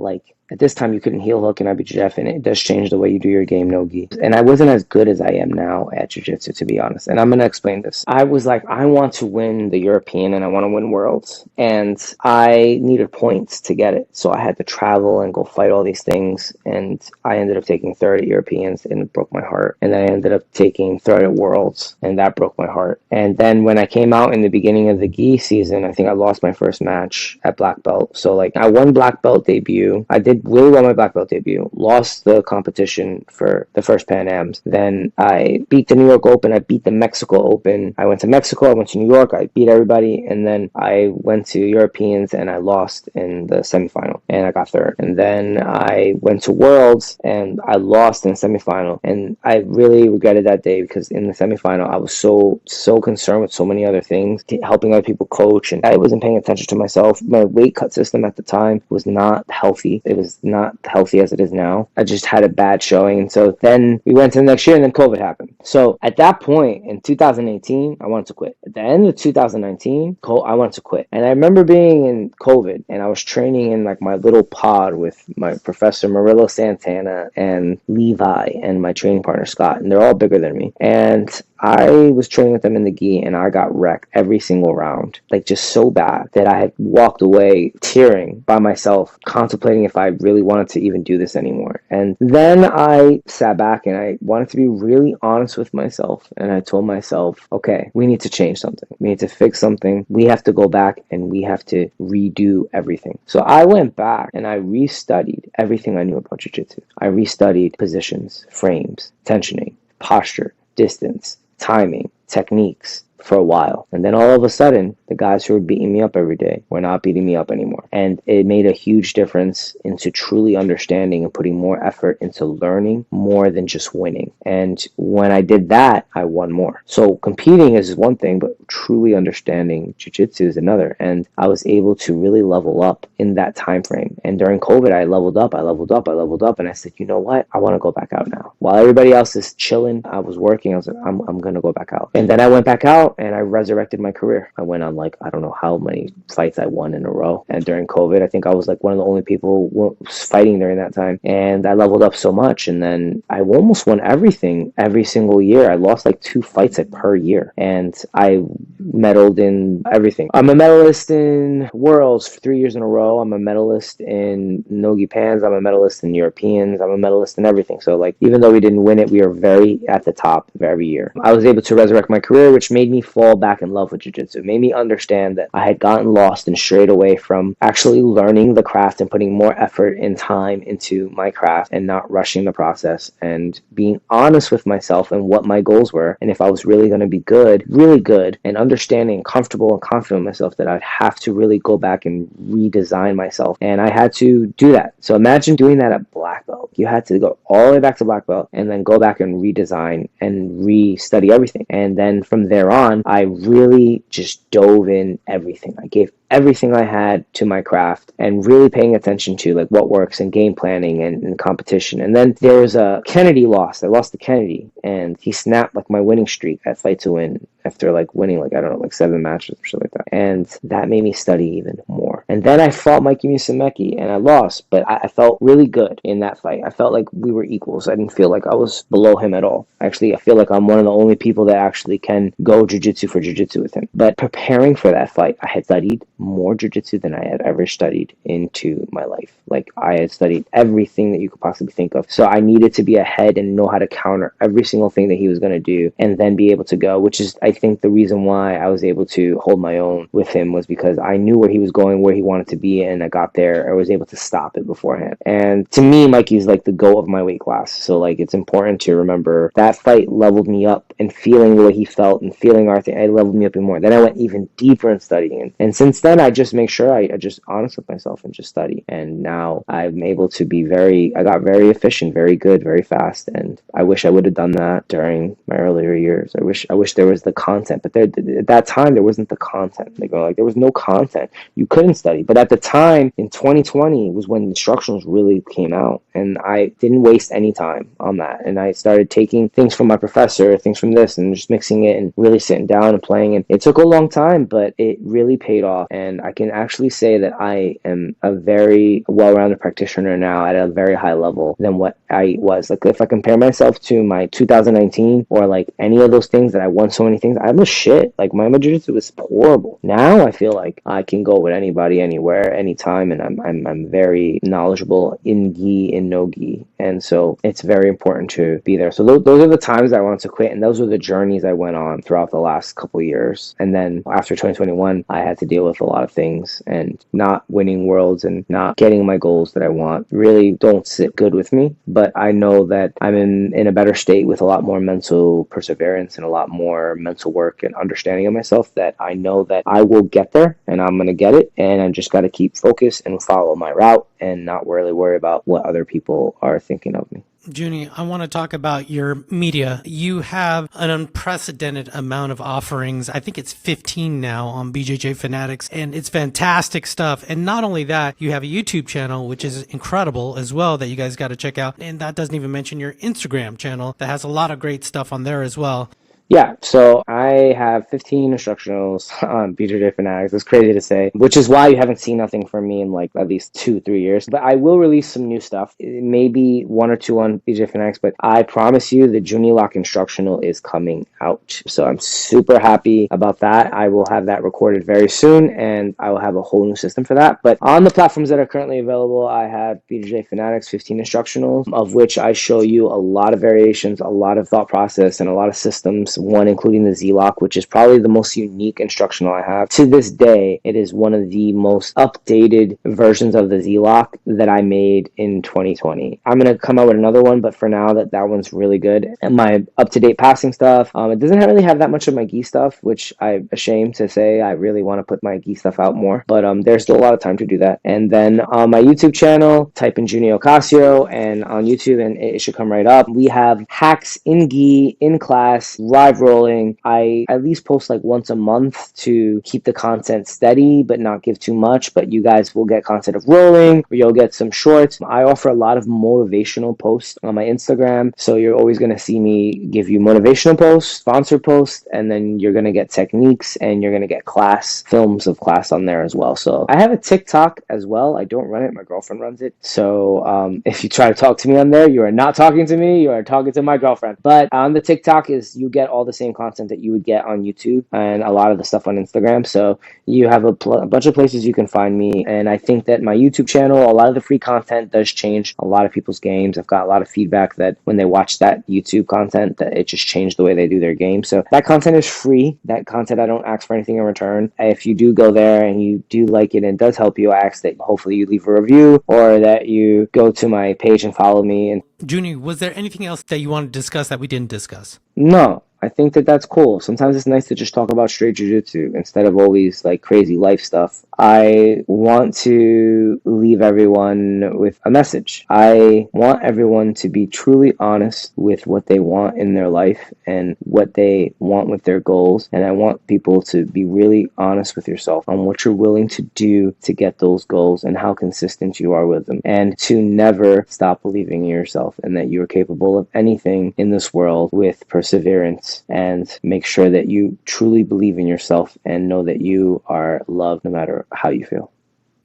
this time, you couldn't heel hook in IBJJF, and it does change the way you do your game, no gi. And I wasn't as good as I am now at jiu-jitsu, to be honest. And I'm going to explain this. I was like, I want to win the European, and I want to win Worlds. And I needed points to get it. So I had to travel and go fight all these things. And I ended up taking third at Europeans, and it broke my heart. And then I ended up taking third at Worlds, and that broke my heart. And then when I came out in the beginning of the gi season, I think I lost my first match at black belt. So, like, I won black belt debut. I did did really well my black belt debut, lost the competition for the first Pan Ams. Then I beat the New York Open, I beat the Mexico Open. I went to Mexico, I went to New York, I beat everybody, and then I went to Europeans and I lost in the semifinal and I got third. And then I went to Worlds and I lost in the semifinal. And I really regretted that day because in the semifinal I was so concerned with so many other things, helping other people coach, and I wasn't paying attention to myself. My weight cut system at the time was not healthy. It was not healthy as it is now. I just had a bad showing. And so then we went to the next year and then COVID happened. So at that point in 2018, I wanted to quit. At the end of 2019, I wanted to quit. And I remember being in COVID and I was training in like my little pod with my professor Murilo Santana and Levi and my training partner Scott, and they're all bigger than me. And I was training with them in the gi and I got wrecked every single round, like just so bad that I had walked away tearing by myself, contemplating if I really wanted to even do this anymore. And then I sat back and I wanted to be really honest with myself. And I told myself, okay, we need to change something. We need to fix something. We have to go back and we have to redo everything. So I went back and I restudied everything I knew about jiu-jitsu. I restudied positions, frames, tensioning, posture, distance, timing, techniques for a while. And then all of a sudden, the guys who were beating me up every day were not beating me up anymore. And it made a huge difference into truly understanding and putting more effort into learning more than just winning. And when I did that, I won more. So competing is one thing, but truly understanding jiu-jitsu is another. And I was able to really level up in that time frame. And during COVID, I leveled up. And I said, you know what? I want to go back out now. While everybody else is chilling, I was working. I was like, I'm going to go back out. And then I went back out and I resurrected my career. I went on like, I don't know how many fights I won in a row. And during COVID, I think I was like one of the only people fighting during that time. And I leveled up so much. And then I almost won everything every single year. I lost like 2 fights per year. And I medaled in everything. I'm a medalist in Worlds for 3 years in a row. I'm a medalist in Nogi Pans. I'm a medalist in Europeans. I'm a medalist in everything. So like, even though we didn't win it, we are very at the top of every year. I was able to resurrect my career, which made me fall back in love with jiu-jitsu. It made me understand that I had gotten lost and strayed away from actually learning the craft and putting more effort and time into my craft and not rushing the process and being honest with myself and what my goals were. And if I was really going to be good, really good, and understanding, comfortable and confident in myself, that I'd have to really go back and redesign myself. And I had to do that. So imagine doing that at black belt. You had to go all the way back to black belt and then go back and redesign and re-study everything. And then from there on, I really just dove in everything. I gave everything I had to my craft and really paying attention to like what works and game planning and competition. And then there was a Kennedy loss. I lost to Kennedy and he snapped like my winning streak at Fight to Win after like winning like, I don't know, like 7 matches or something like that. And that made me study even more. And then I fought Mikey Musumeci and I lost, but I felt really good in that fight. I felt like we were equals. I didn't feel like I was below him at all. Actually, I feel like I'm one of the only people that actually can go jiu-jitsu for jiu-jitsu with him. But preparing for that fight, I had studied more jiu-jitsu than I had ever studied into my life. Like I had studied everything that you could possibly think of. So I needed to be ahead and know how to counter every single thing that he was going to do and then be able to go, which is, I think, the reason why I was able to hold my own with him was because I knew where he was going, where he wanted to be, and I got there. I was able to stop it beforehand. And to me, Mikey's like the GOAT of my weight class. So like it's important to remember that fight leveled me up, and feeling the way he felt and feeling our thing, it leveled me up even more. Then I went even deeper in studying. And since then, I just make sure I just honest with myself and just study. And now I'm able to be I got very efficient, very good, very fast. And I wish I would have done that during my earlier years. I wish there was the content, but at that time, there wasn't the content. There was no content. You couldn't study. But at the time, in 2020, was when instructionals really came out. And I didn't waste any time on that. And I started taking things from my professor, things from this, and just mixing it and really sitting down and playing. And it took a long time, but it really paid off. And I can actually say that I am a very well-rounded practitioner now at a very high level than what I was. Like if I compare myself to my 2019 or like any of those things that I won so many things, I was shit. Like my jiu-jitsu was horrible. Now I feel like I can go with anybody, anywhere, anytime, and I'm very knowledgeable in gi, in no gi, And so it's very important to be there. So those are the times I wanted to quit, and those were the journeys I went on throughout the last couple years. And then after 2021, I had to deal with a lot of things, and not winning worlds and not getting my goals that I want really don't sit good with me. But I know that I'm in a better state with a lot more mental perseverance and a lot more mental work and understanding of myself, that I know that I will get there and I'm going to get it. And I just got to keep focused and follow my route and not really worry about what other people are thinking of me. Juny, I want to talk about your media. You have an unprecedented amount of offerings. I think it's 15 now on BJJ Fanatics, and it's fantastic stuff. And not only that, you have a YouTube channel, which is incredible as well, that you guys got to check out. And that doesn't even mention your Instagram channel that has a lot of great stuff on there as well. Yeah, so I have 15 instructionals on BJJ Fanatics. It's crazy to say, which is why you haven't seen nothing from me in like at least 2-3 years. But I will release some new stuff, maybe 1 or 2 on BJJ Fanatics. But I promise you, the Juny Lock instructional is coming out. So I'm super happy about that. I will have that recorded very soon, and I will have a whole new system for that. But on the platforms that are currently available, I have BJJ Fanatics 15 instructionals, of which I show you a lot of variations, a lot of thought process, and a lot of systems. One including the Z-Lock, which is probably the most unique instructional I have. To this day, it is one of the most updated versions of the Z-Lock that I made in 2020. I'm going to come out with another one, but for now, that one's really good. And my up-to-date passing stuff, it doesn't really have that much of my gi stuff, which I'm ashamed to say. I really want to put my gi stuff out more, but there's still a lot of time to do that. And then on my YouTube channel, type in Junny Ocasio, and on YouTube, and it should come right up. We have hacks in gi, in class, live rolling. I at least post like once a month to keep the content steady but not give too much, but you guys will get content of rolling, or you'll get some shorts. I offer a lot of motivational posts on my Instagram, so you're always going to see me give you motivational posts, sponsored posts, and then you're going to get techniques, and you're going to get class, films of class on there as well. So I have a TikTok as well. I don't run it, my girlfriend runs it. So if you try to talk to me on there, you are not talking to me, you are talking to my girlfriend. But on the TikTok is you get all the same content that you would get on YouTube and a lot of the stuff on Instagram. So you have a bunch of places you can find me. And I think that my YouTube channel, a lot of the free content does change a lot of people's games. I've got a lot of feedback that when they watch that YouTube content, that it just changed the way they do their game. So that content is free. That content, I don't ask for anything in return. If you do go there and you do like it and it does help you, I ask that hopefully you leave a review, or that you go to my page and follow me. And Juny, was there anything else that you wanted to discuss that we didn't discuss? No, I think that that's cool. Sometimes it's nice to just talk about straight jiu-jitsu instead of always like crazy life stuff. I want to leave everyone with a message. I want everyone to be truly honest with what they want in their life and what they want with their goals. And I want people to be really honest with yourself on what you're willing to do to get those goals and how consistent you are with them. And to never stop believing in yourself and that you are capable of anything in this world with perseverance, and make sure that you truly believe in yourself and know that you are loved no matter how you feel.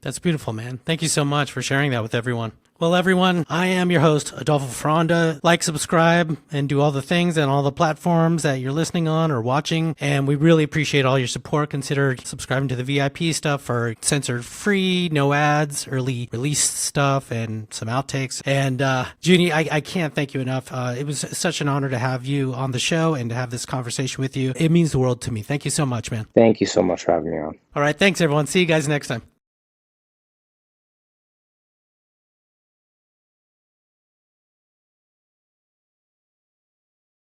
That's beautiful, man. Thank you so much for sharing that with everyone. Well, everyone, I am your host, Adolfo Fronda. Like, subscribe, and do all the things and all the platforms that you're listening on or watching. And we really appreciate all your support. Consider subscribing to the VIP stuff for censored free, no ads, early release stuff, and some outtakes. And Juny, I can't thank you enough. It was such an honor to have you on the show and to have this conversation with you. It means the world to me. Thank you so much, man. Thank you so much for having me on. All right. Thanks, everyone. See you guys next time.